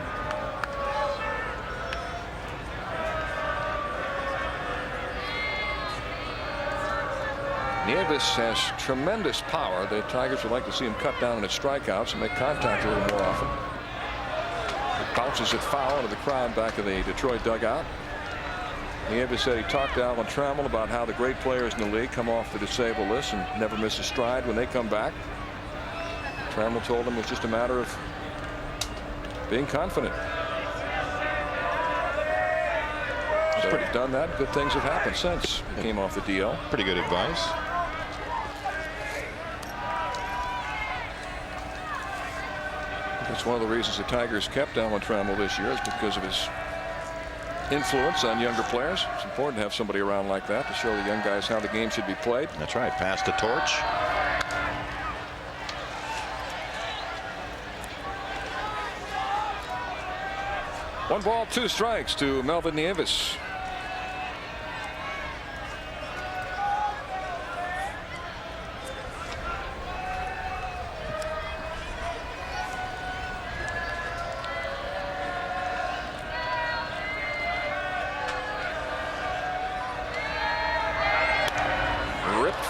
Nieves has tremendous power. The Tigers would like to see him cut down on his strikeouts and make contact a little more often. It bounces it foul into the crowd back of the Detroit dugout. Nieves said he talked to Alan Trammell about how the great players in the league come off the disabled list and never miss a stride when they come back. Trammell told him it was just a matter of being confident. So he's done that. Good things have happened since he came off the DL. Pretty good advice. That's one of the reasons the Tigers kept Alan Trammell this year, is because of his influence on younger players. It's important to have somebody around like that to show the young guys how the game should be played. That's right. Pass the torch. One ball, 2 strikes to Melvin Nieves.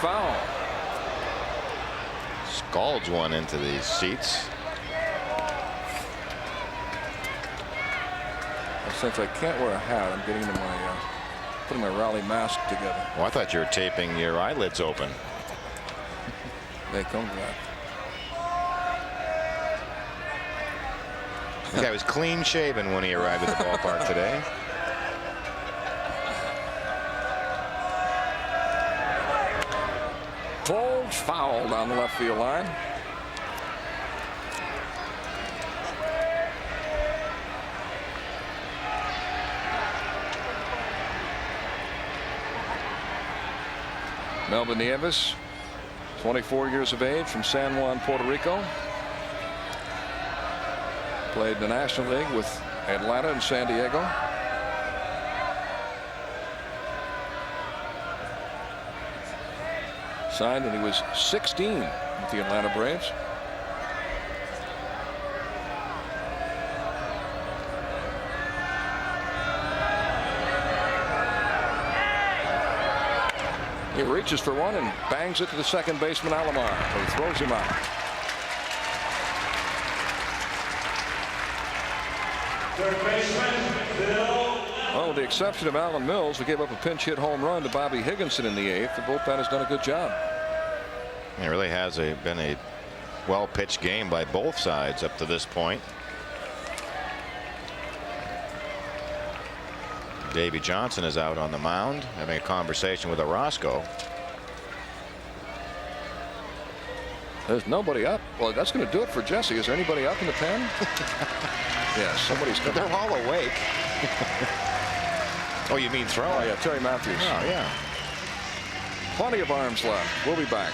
Foul. Scalds one into these seats. Since I can't wear a hat, I'm getting into my putting my rally mask together. Well, I thought you were taping your eyelids open. They come back. The guy was clean shaven when he arrived at the ballpark today. Full foul down the left field line. Melvin Nieves, 24 years of age, from San Juan, Puerto Rico. Played in the National League with Atlanta and San Diego. Signed when he was 16 with the Atlanta Braves. He reaches for one and bangs it to the second baseman Alomar, who throws him out. Third baseman, Bill. Well, with the exception of Alan Mills, who gave up a pinch hit home run to Bobby Higginson in the 8th, the bullpen has done a good job. It really has been a well pitched game by both sides up to this point. Davey Johnson is out on the mound having a conversation with Orosco. There's nobody up. Well, that's going to do it for Jesse. Is there anybody up in the pen? Yes, somebody's coming. They're all awake. Oh, you mean throw? Oh, yeah, Terry Matthews. Oh, yeah. Plenty of arms left. We'll be back.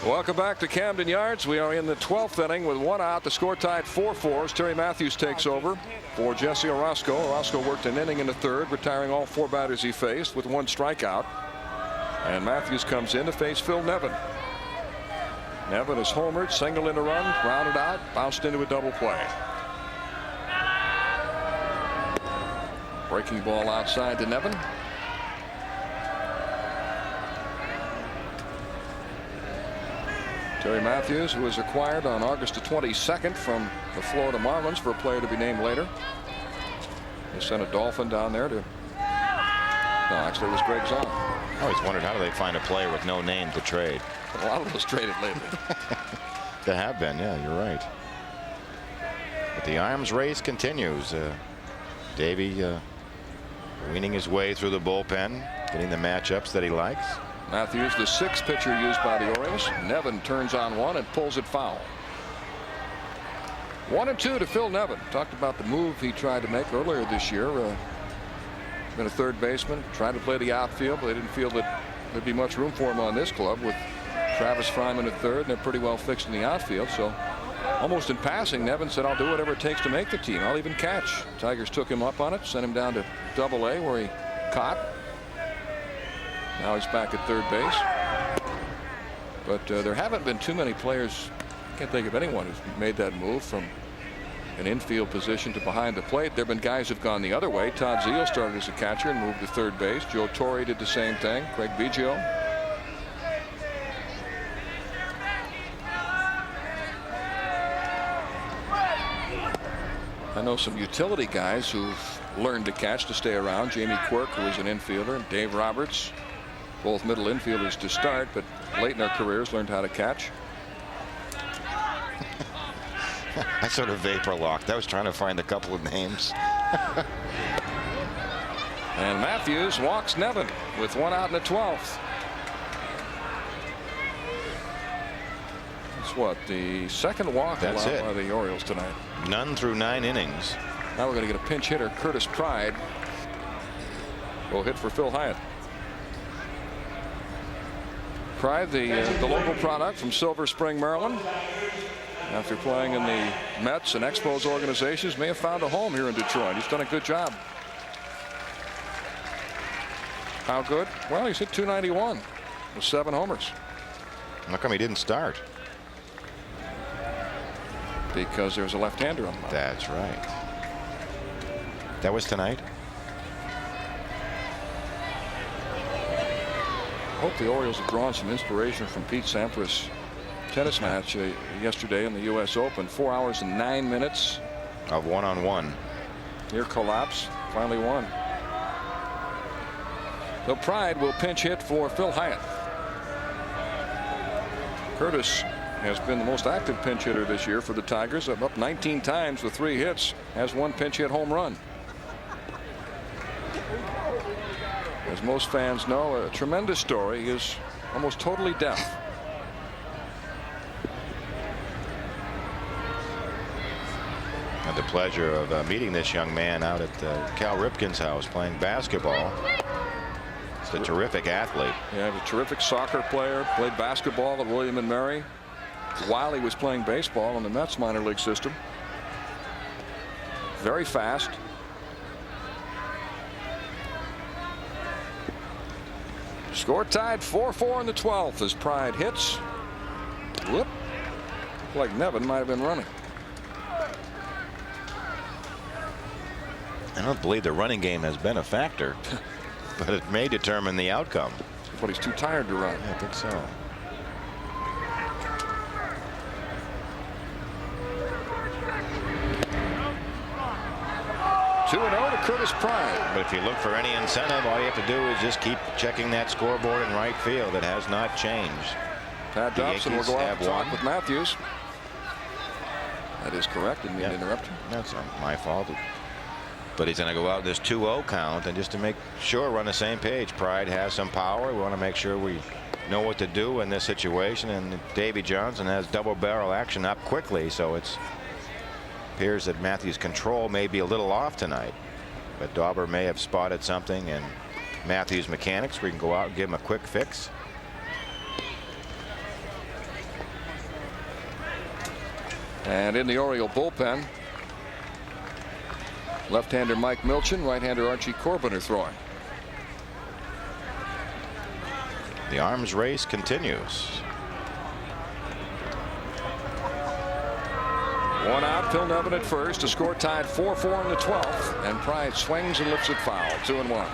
Welcome back to Camden Yards. We are in the 12th inning with 1 out. The score tied 4-4 as Terry Matthews takes over for Jesse Orosco. Orosco worked an inning in the 3rd, retiring all 4 batters he faced with 1 strikeout. And Matthews comes in to face Phil Nevin. Nevin is homered, singled in a run, grounded out, bounced into a double play. Breaking ball outside to Nevin. Terry Matthews, who was acquired on August the 22nd from the Florida Marlins for a player to be named later. They sent a Dolphin down there to No, actually, it was Greg Zahn. I always wondered how do they find a player with no name to trade. A lot of those traded lately. There have been, yeah, you're right. But the arms race continues. Davey weaning his way through the bullpen, getting the matchups that he likes. Matthews, the sixth pitcher used by the Orioles. Nevin turns on one and pulls it foul. 1-2 to Phil Nevin. Talked about the move he tried to make earlier this year. Been a third baseman, tried to play the outfield, but they didn't feel that there'd be much room for him on this club with Travis Fryman at third, and they're pretty well fixed in the outfield. So almost in passing, Nevin said, I'll do whatever it takes to make the team. I'll even catch. Tigers took him up on it, sent him down to Double-A where he caught. Now he's back at third base. But there haven't been too many players, I can't think of anyone who's made that move from an infield position to behind the plate. There have been guys who've gone the other way. Todd Zeile started as a catcher and moved to third base. Joe Torre did the same thing. Craig Biggio. I know some utility guys who've learned to catch to stay around. Jamie Quirk, who was an infielder, and Dave Roberts, both middle infielders to start, but late in their careers learned how to catch. I sort of vapor locked. I was trying to find a couple of names. And Matthews walks Nevin with one out in the 12th. That's what, the second walk allowed by the Orioles tonight. None through 9 innings. Now we're going to get a pinch hitter. Curtis Pride will hit for Phil Hyatt. Pride, the local product from Silver Spring, Maryland. After playing in the Mets and Expos organizations, may have found a home here in Detroit. He's done a good job. How good? Well, he's hit .291 with 7 homers. How come he didn't start? Because there's a left-hander on the mound. That's right. That was tonight. I hope the Orioles have drawn some inspiration from Pete Sampras' tennis match yesterday in the U.S. Open. 4 hours and 9 minutes of one-on-one. Near collapse. Finally won. So Pride will pinch hit for Phil Hyatt. Curtis has been the most active pinch hitter this year for the Tigers. Up 19 times with 3 hits. Has 1 pinch hit home run. As most fans know, a tremendous story. He is almost totally deaf. Had the pleasure of meeting this young man out at Cal Ripken's house playing basketball. He's a terrific athlete. Yeah, a terrific soccer player. Played basketball at William and Mary while he was playing baseball in the Mets minor league system. Very fast. Score tied 4-4 in the 12th as Pride hits. Whoop. Looked like Nevin might have been running. I don't believe the running game has been a factor, but it may determine the outcome. But he's too tired to run. Yeah, I think so. 2-0 to Curtis Pride. But if you look for any incentive, all you have to do is just keep checking that scoreboard in right field. It has not changed. Pat Dobson will go out and talk with Matthews. That is correct. Didn't mean to interrupt you. That's not my fault. But he's going to go out this 2-0 count, and just to make sure we're on the same page. Pride has some power. We want to make sure we know what to do in this situation. And Davy Johnson has double barrel action up quickly, so it appears that Matthews' control may be a little off tonight. But Dauber may have spotted something in Matthews' mechanics. We can go out and give him a quick fix. And in the Oriole bullpen, left-hander Mike Milchin, right-hander Archie Corbin are throwing. The arms race continues. 1 out, Phil Nevin at first. The score tied 4-4 in the 12th, and Pride swings and lifts it foul. 2-1.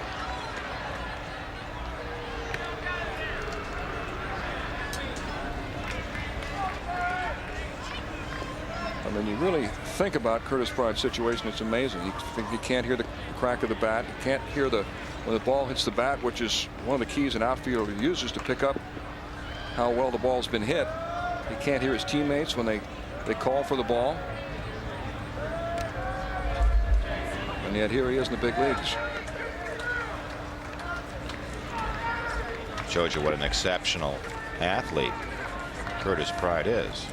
I mean, you really think about Curtis Pride's situation. It's amazing. You can't hear the crack of the bat. You can't hear the when the ball hits the bat, which is one of the keys an outfielder uses to pick up how well the ball's been hit. He can't hear his teammates when they call for the ball. And yet here he is in the big leagues. Shows you what an exceptional athlete Curtis Pride is.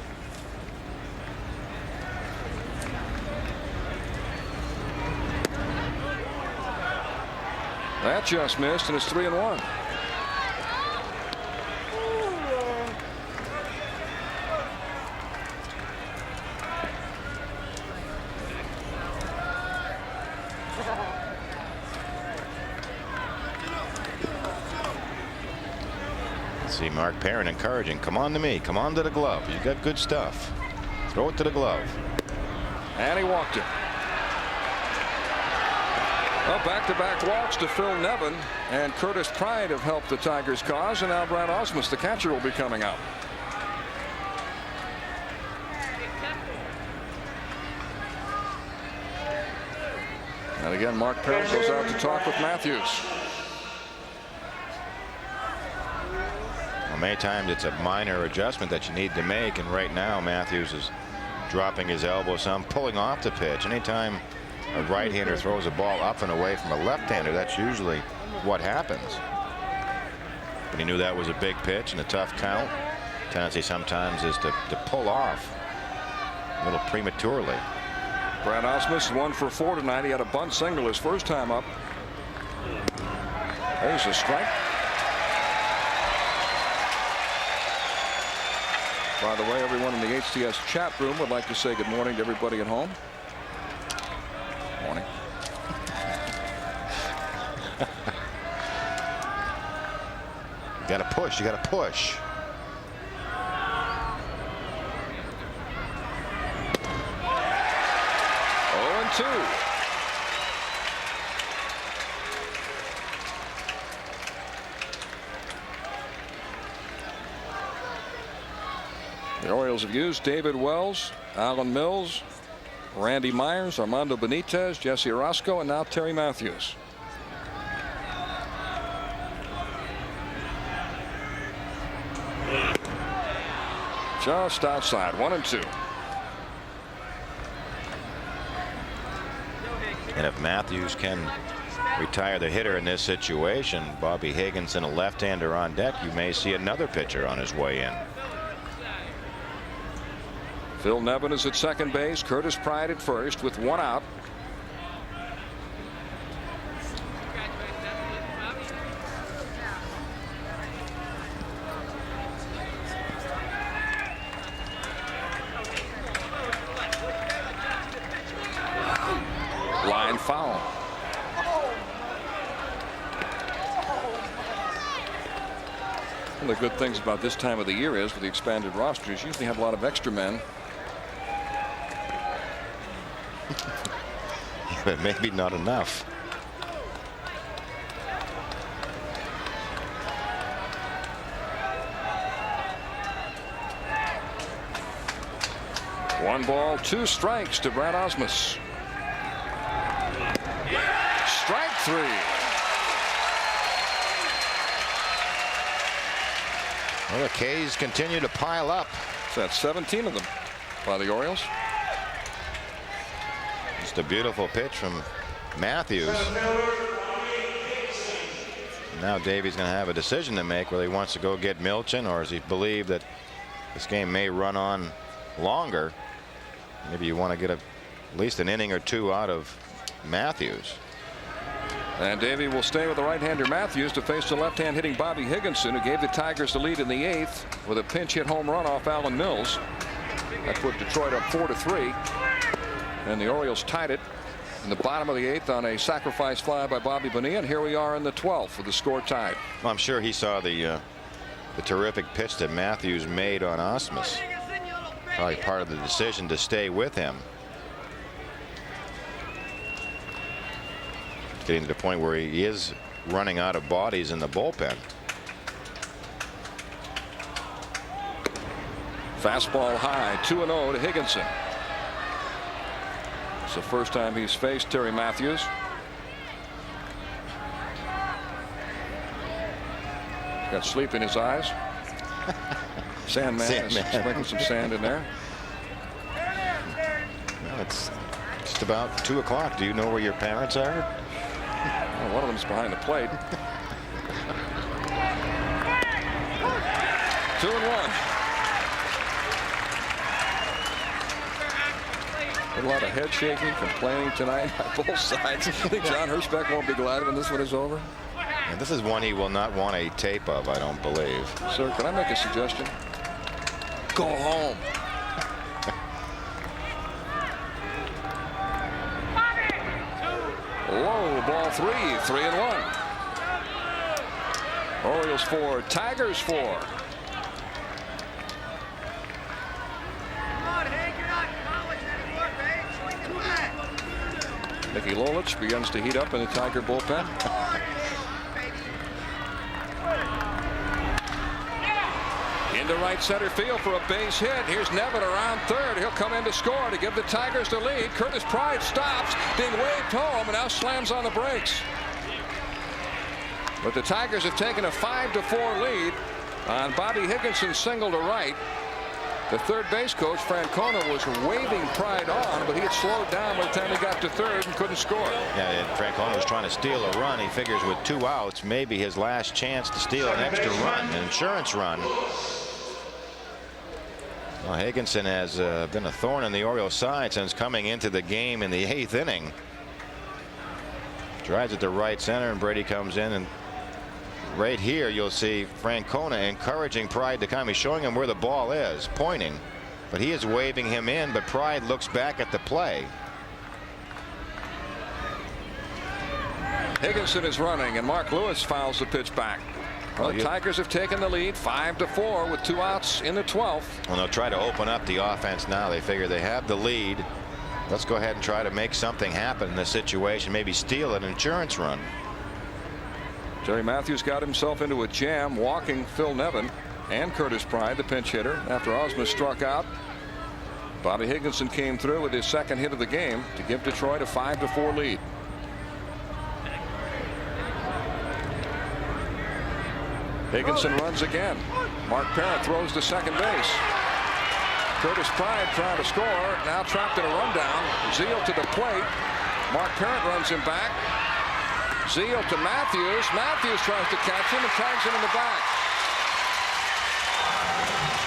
That just missed, and it's 3-1. See Mark Perrin encouraging, come on to me, come on to the glove, you got good stuff, throw it to the glove. And he walked it. Well, back-to-back walks to Phil Nevin and Curtis Pride have helped the Tigers' cause, and now Brad Osmus, the catcher, will be coming out. And again, Mark Perrin goes out to talk with Matthews. Well, many times it's a minor adjustment that you need to make, and right now Matthews is dropping his elbow some, pulling off the pitch. Anytime a right-hander throws a ball up and away from a left-hander, that's usually what happens. But he knew that was a big pitch and a tough count. Tendency sometimes is to pull off a little prematurely. Brad Osmus 1 for 4 tonight. He had a bunt single his first time up. There's a strike. By the way, everyone in the HTS chat room would like to say good morning to everybody at home. Morning. You got to push. You got to push. Two. The Orioles have used David Wells, Alan Mills, Randy Myers, Armando Benitez, Jesse Orozco, and now Terry Matthews. Just outside, 1-2. And if Matthews can retire the hitter in this situation, Bobby Higginson, a left-hander on deck, you may see another pitcher on his way in. Phil Nevin is at second base. Curtis Pride at first with one out. Line foul. One of the good things about this time of the year is with the expanded rosters, you usually have a lot of extra men. But maybe not enough. One ball, 2 strikes to Brad Osmus. Strike 3. Well, the K's continue to pile up. That's 17 of them by the Orioles. Just a beautiful pitch from Matthews. Now Davy's going to have a decision to make, whether he wants to go get Milchin or does he believe that this game may run on longer. Maybe you want to get at least an inning or 2 out of Matthews. And Davey will stay with the right-hander Matthews to face the left-hand hitting Bobby Higginson, who gave the Tigers the lead in the 8th with a pinch hit home run off Alan Mills. That put Detroit up 4-3. And the Orioles tied it in the bottom of the 8th on a sacrifice fly by Bobby Bonilla. And here we are in the 12th with the score tied. Well, I'm sure he saw the terrific pitch that Matthews made on Osmus. Probably part of the decision to stay with him. Getting to the point where he is running out of bodies in the bullpen. Fastball high, 2-0 to Higginson. It's the first time he's faced Terry Matthews. Got sleep in his eyes. Sandman is sprinkling some sand in there. Well, it's just about 2 o'clock. Do you know where your parents are? Well, one of them's behind the plate. 2-1. A lot of head shaking, complaining tonight by both sides. I think John Hirschbeck won't be glad when this one is over. And this is one he will not want a tape of, I don't believe. Sir, can I make a suggestion? Go home. Low ball 3-1. Orioles 4, Tigers 4. Mickey Lolich begins to heat up in the Tiger bullpen. Into right center field for a base hit. Here's Nevin around third. He'll come in to score to give the Tigers the lead. Curtis Pride stops, being waved home, and now slams on the brakes. But the Tigers have taken a 5-4 lead on Bobby Higginson's single to right. The third base coach, Francona, was waving Pride on, but he had slowed down by the time he got to third and couldn't score. Yeah, and Francona was trying to steal a run. He figures with 2 outs, maybe his last chance to steal an extra run, an insurance run. Well, Higginson has been a thorn in the Orioles' side since coming into the game in the 8th inning. Drives it to right center, and Brady comes in, and right here you'll see Francona encouraging Pride to come. He's showing him where the ball is, pointing, but he is waving him in, but Pride looks back at the play. Higginson is running, and Mark Lewis fouls the pitch back. Well, the Tigers have taken the lead 5-4 with 2 outs in the 12th. Well, they'll try to open up the offense now. They figure they have the lead. Let's go ahead and try to make something happen in this situation, maybe steal an insurance run. Jerry Matthews got himself into a jam walking Phil Nevin and Curtis Pride, the pinch hitter, after Ozma struck out. Bobby Higginson came through with his second hit of the game to give Detroit a 5-4 lead. Higginson runs again. Mark Parent throws to second base. Curtis Pride trying to score, now trapped in a rundown. Zeal to the plate. Mark Parent runs him back. Zeal to Matthews. Matthews tries to catch him and tags him in the back.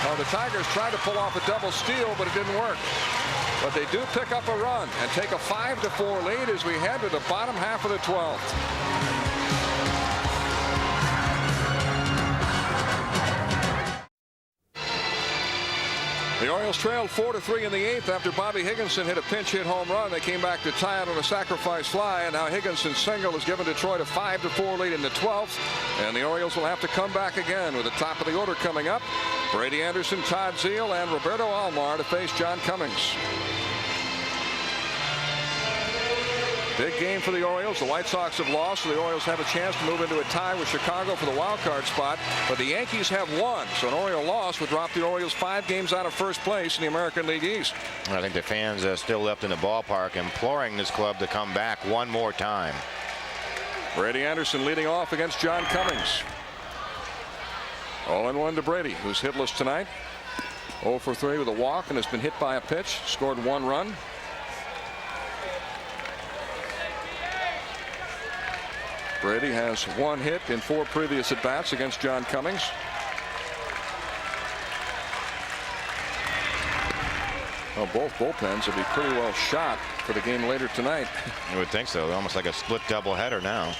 Well, the Tigers tried to pull off a double steal, but it didn't work. But they do pick up a run and take a 5-4 lead as we head to the bottom half of the 12th. The Orioles trailed 4-3 in the 8th after Bobby Higginson hit a pinch hit home run. They came back to tie it on a sacrifice fly, and now Higginson's single has given Detroit a 5-4 lead in the 12th, and the Orioles will have to come back again with the top of the order coming up. Brady Anderson, Todd Zeal, and Roberto Alomar to face John Cummings. Big game for the Orioles. The White Sox have lost, so the Orioles have a chance to move into a tie with Chicago for the wild card spot. But the Yankees have won, so an Oriole loss would drop the Orioles 5 games out of first place in the American League East. I think the fans still left in the ballpark imploring this club to come back one more time. Brady Anderson leading off against John Cummings. 0-1 to Brady, who's hitless tonight. 0 for 3 with a walk and has been hit by a pitch. Scored 1 run. Brady has 1 hit in 4 previous at-bats against John Cummings. Well, both bullpens will be pretty well shot for the game later tonight. You would think so. Almost like a split doubleheader now.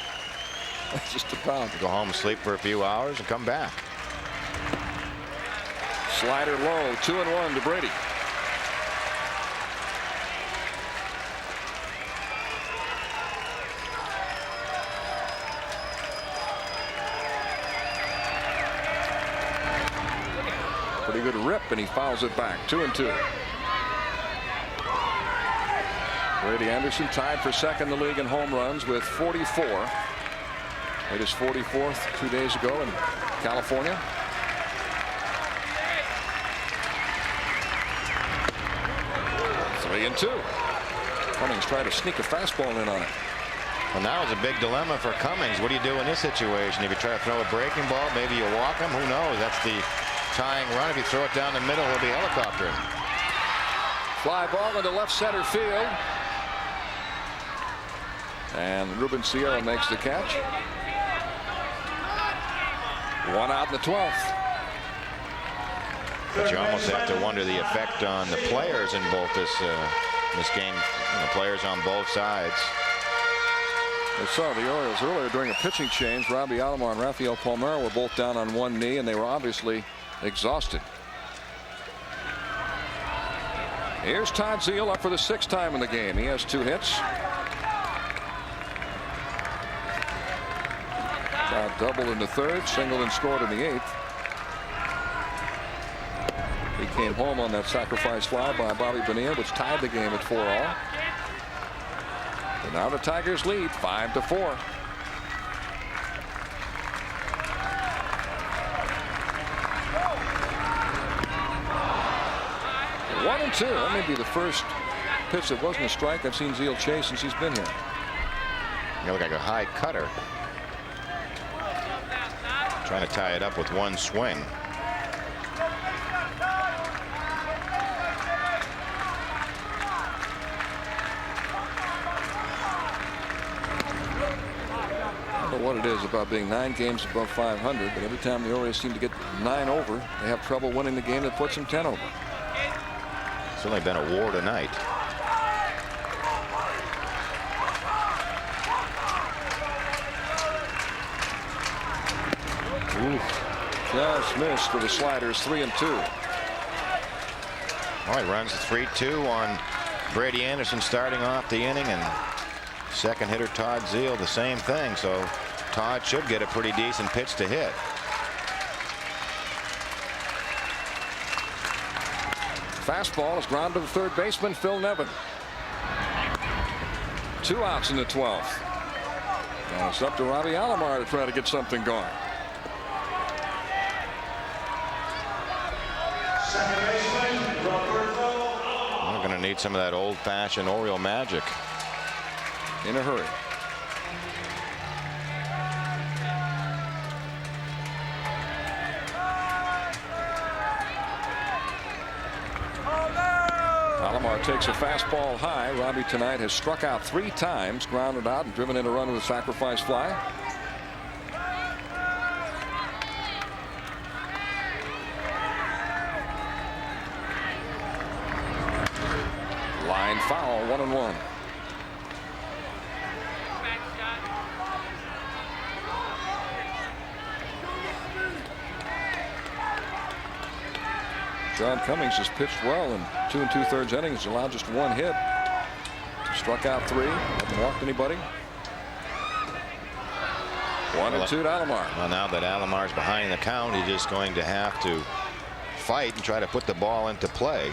Just about. Go home, sleep for a few hours, and come back. Slider low, 2-1 to Brady. Pretty good rip, and he fouls it back. 2-2. Brady Anderson tied for second in the league in home runs with 44. Hit his 44th 2 days ago in California. Three and 2. Cummings tried to sneak a fastball in on it. Well, now it's a big dilemma for Cummings. What do you do in this situation? If you try to throw a breaking ball, maybe you walk him. Who knows? That's the tying run. If you throw it down the middle, he'll be helicoptering. Fly ball into left center field. And Ruben Sierra makes the catch. 1 out in the 12th. But you almost have to wonder the effect on the players in both this game. Players on both sides. I saw the Orioles earlier during a pitching change. Robbie Alomar and Rafael Palmeiro were both down on one knee, and they were obviously exhausted. Here's Todd Zeile up for the 6th time in the game. He has 2 hits. Doubled in the 3rd, singled and scored in the 8th. He came home on that sacrifice fly by Bobby Bonilla, which tied the game at 4-all. And now the Tigers lead 5-4. One and 2. That may be the first pitch that wasn't a strike I've seen Zeile chase since he's been here. You look like a high cutter. Trying to tie it up with one swing. I don't know what it is about being 9 games above 500, but every time the Orioles seem to get 9 over, they have trouble winning the game that puts them 10 over. It's only been a war tonight. Just missed for the sliders. 3-2. All right, runs 3-2 on Brady Anderson starting off the inning, and second hitter Todd Zeile the same thing. So Todd should get a pretty decent pitch to hit. Fastball is ground to the 3rd baseman Phil Nevin. 2 outs in the 12th. Now it's up to Robbie Alomar to try to get something going. We're going to need some of that old-fashioned Oriole magic. In a hurry. Alomar takes a fastball high. Robbie tonight has struck out 3 times, grounded out, and driven in a run with a sacrifice fly. Line foul, 1-1. John Cummings has pitched well in 2 2/3 innings, allowed just 1 hit. Struck out 3, hasn't walked anybody. 1-2 to Alomar. Well, now that Alomar's behind the count, he's just going to have to fight and try to put the ball into play.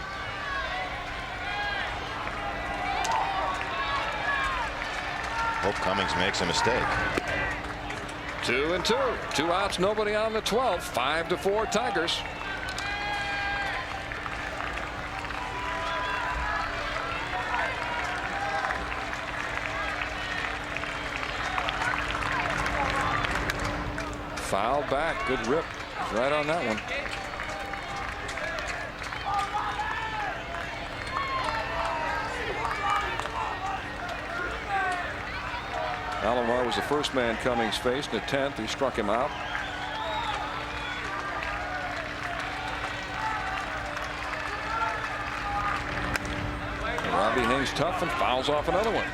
Hope Cummings makes a mistake. 2-2. 2 outs, nobody on the 12th. 5-4 Tigers. Foul back. Good rip. Right on that one. Alomar was the first man Cummings faced. In the 10th, he struck him out. And Robbie hangs tough and fouls off another one.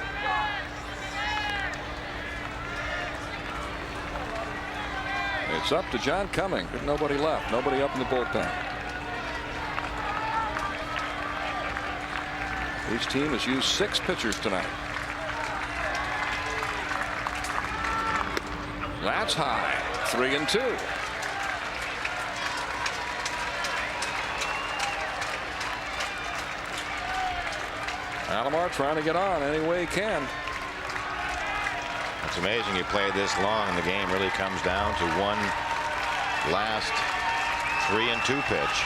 It's up to John Cummings. There's nobody left. Nobody up in the bullpen. Each team has used 6 pitchers tonight. That's high. 3-2. Alomar trying to get on any way he can. It's amazing you play this long and the game really comes down to one last 3-2 pitch.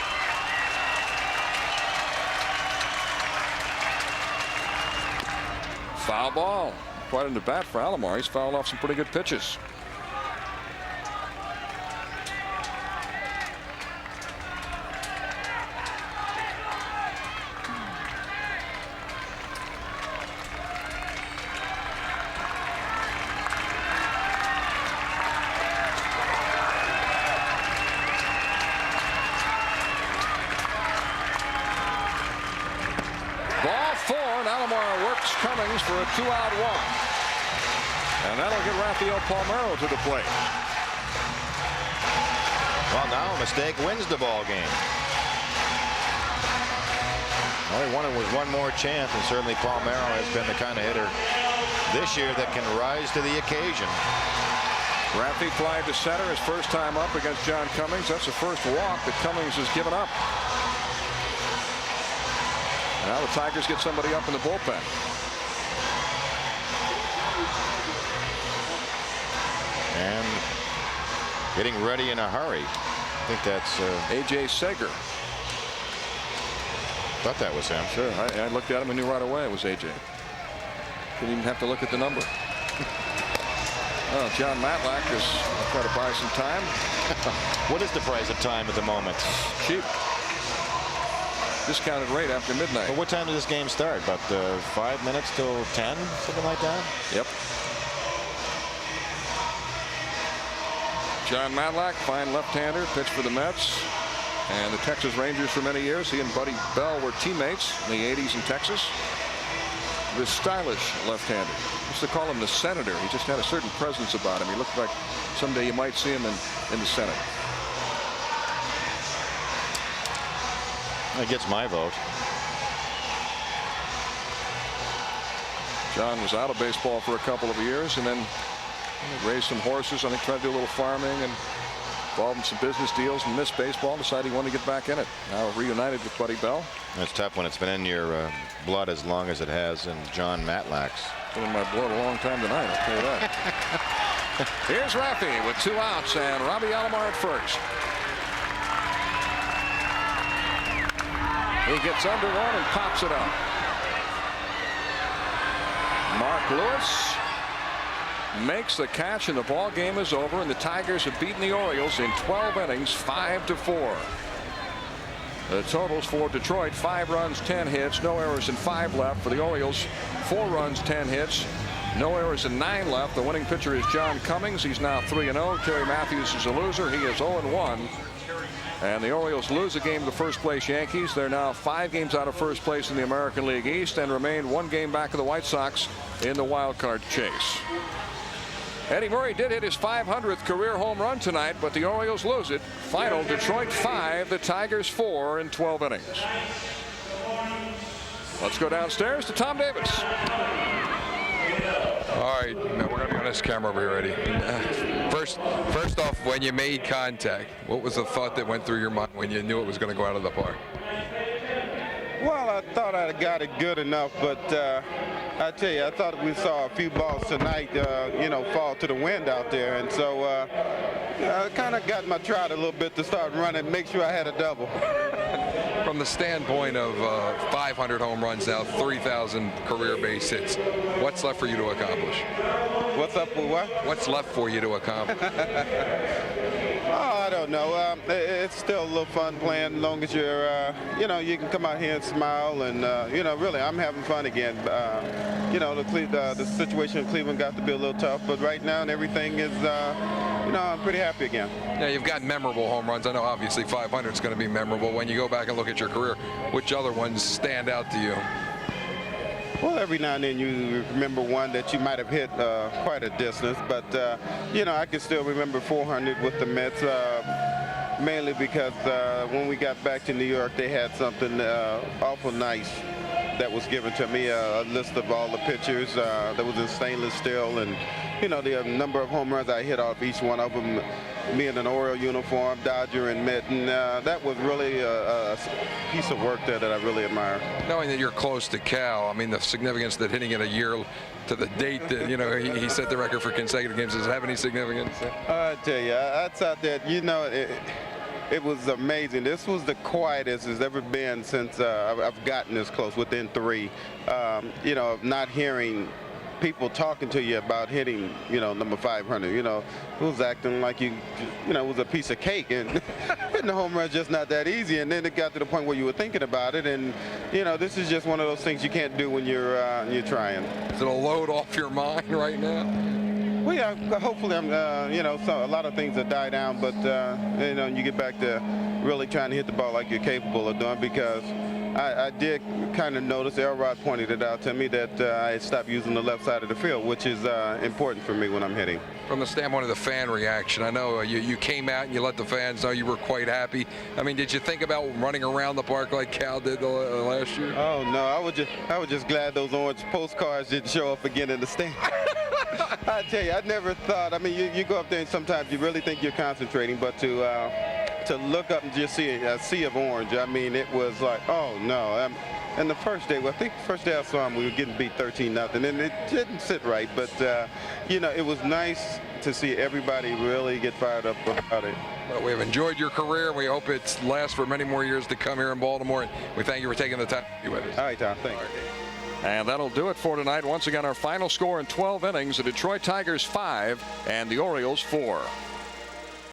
Foul ball. quite an at-bat for Alomar. He's fouled off some pretty good pitches. Ball 4, and Alomar works Cummings for a 2-out walk. And that'll get Rafael Palmeiro to the plate. Well, now a mistake wins the ball game. All he wanted was one more chance, and certainly Palmeiro has been the kind of hitter this year that can rise to the occasion. Rafi flied to center his first time up against John Cummings. That's the first walk that Cummings has given up. Now the Tigers get somebody up in the bullpen. And getting ready in a hurry. I think that's A.J. Seger. Thought that was him. Sure. I looked at him and knew right away it was A.J. Didn't even have to look at the number. Oh, John Matlack is trying to buy some time. What is the price of time at the moment? Cheap. Discounted rate after midnight. Well, what time does this game start? About 5 minutes till 10, something like that? Yep. John Matlack, fine left-hander, pitched for the Mets and the Texas Rangers for many years. He and Buddy Bell were teammates in the 80s in Texas. This stylish left-hander. Used to call him the Senator. He just had a certain presence about him. He looked like someday you might see him in the Senate. That gets my vote. John was out of baseball for a couple of years and then raised some horses. I think tried to do a little farming and involved in some business deals and missed baseball. Decided he wanted to get back in it. Now reunited with Buddy Bell. It's tough when it's been in your blood as long as it has in John Matlack's. Been in my blood a long time tonight, I'll tell you that. Here's Rafi with 2 outs and Robbie Alomar at first. He gets under one and pops it up. Mark Lewis makes the catch and the ball game is over, and the Tigers have beaten the Orioles in 12 innings 5-4. The totals for Detroit: 5 runs, 10 hits, no errors, and 5 left. For the Orioles, 4 runs, 10 hits, no errors, and 9 left. The winning pitcher is John Cummings. He's now 3-0. Terry Matthews is a loser. He is 0-1. And the Orioles lose a game to the first-place Yankees. They're now 5 games out of first place in the American League East and remain 1 game back of the White Sox in the wild card chase. Eddie Murray did hit his 500th career home run tonight, but the Orioles lose it. Final: Detroit 5, the Tigers 4 in 12 innings. Let's go downstairs to Tom Davis. All right, now we're going to be on this camera over here, Eddie. First off, when you made contact, what was the thought that went through your mind when you knew it was going to go out of the park? Well, I thought I got it good enough, but I tell you, I thought we saw a few balls tonight, fall to the wind out there, and so I kind of got my trot a little bit to start running, make sure I had a double. From the standpoint of 500 home runs now, 3,000 career base hits, what's left for you to accomplish? What's up with what? What's left for you to accomplish? Oh, I don't know. It's still a little fun playing, as long as you're, you can come out here and smile, and really, I'm having fun again. The situation in Cleveland got to be a little tough, but right now, everything is, I'm pretty happy again. Yeah, you've got memorable home runs. I know, obviously, 500 is going to be memorable. When you go back and look at your career, which other ones stand out to you? Well, every now and then you remember one that you might have hit quite a distance, but I can still remember 400 with the Mets, mainly because when we got back to New York, they had something awful nice that was given to me, a list of all the pitchers that was in stainless steel, and the number of home runs I hit off each one of them. Me in an Oriole uniform, Dodger and mitten. That was really a piece of work there that I really admire. Knowing that you're close to Cal, I mean, the significance that hitting it a year to the date that, he set the record for consecutive games, does it have any significance? I tell you, I thought that, it was amazing. This was the quietest it's ever been since I've gotten this close, within 3. Not hearing people talking to you about hitting, number 500. Who's acting like it was a piece of cake, and hitting a home run is just not that easy. And then it got to the point where you were thinking about it, and this is just one of those things you can't do when you're trying. Is it a load off your mind right now? Well, yeah, hopefully I'm, so a lot of things have died down, but you get back to really trying to hit the ball like you're capable of doing, because I did kind of notice, Elrod pointed it out to me, that I had stopped using the left side of the field, which is important for me when I'm hitting. From the standpoint of the fan reaction, I know you came out and you let the fans know you were quite happy. I mean, did you think about running around the park like Cal did last year? Oh no, I was just glad those orange postcards didn't show up again in the stand. I tell you, I never thought. I mean, you go up there and sometimes you really think you're concentrating, but to look up and just see a sea of orange, I mean, it was like, oh no. And the first day, I think the first day I saw him, we were getting beat 13-0, and it didn't sit right. But it was nice to see everybody really get fired up about it. Well, we have enjoyed your career, and we hope it lasts for many more years to come here in Baltimore. And we thank you for taking the time to be with us. All right, Tom. Thanks. And that'll do it for tonight. Once again, our final score in 12 innings: the Detroit Tigers 5 and the Orioles 4.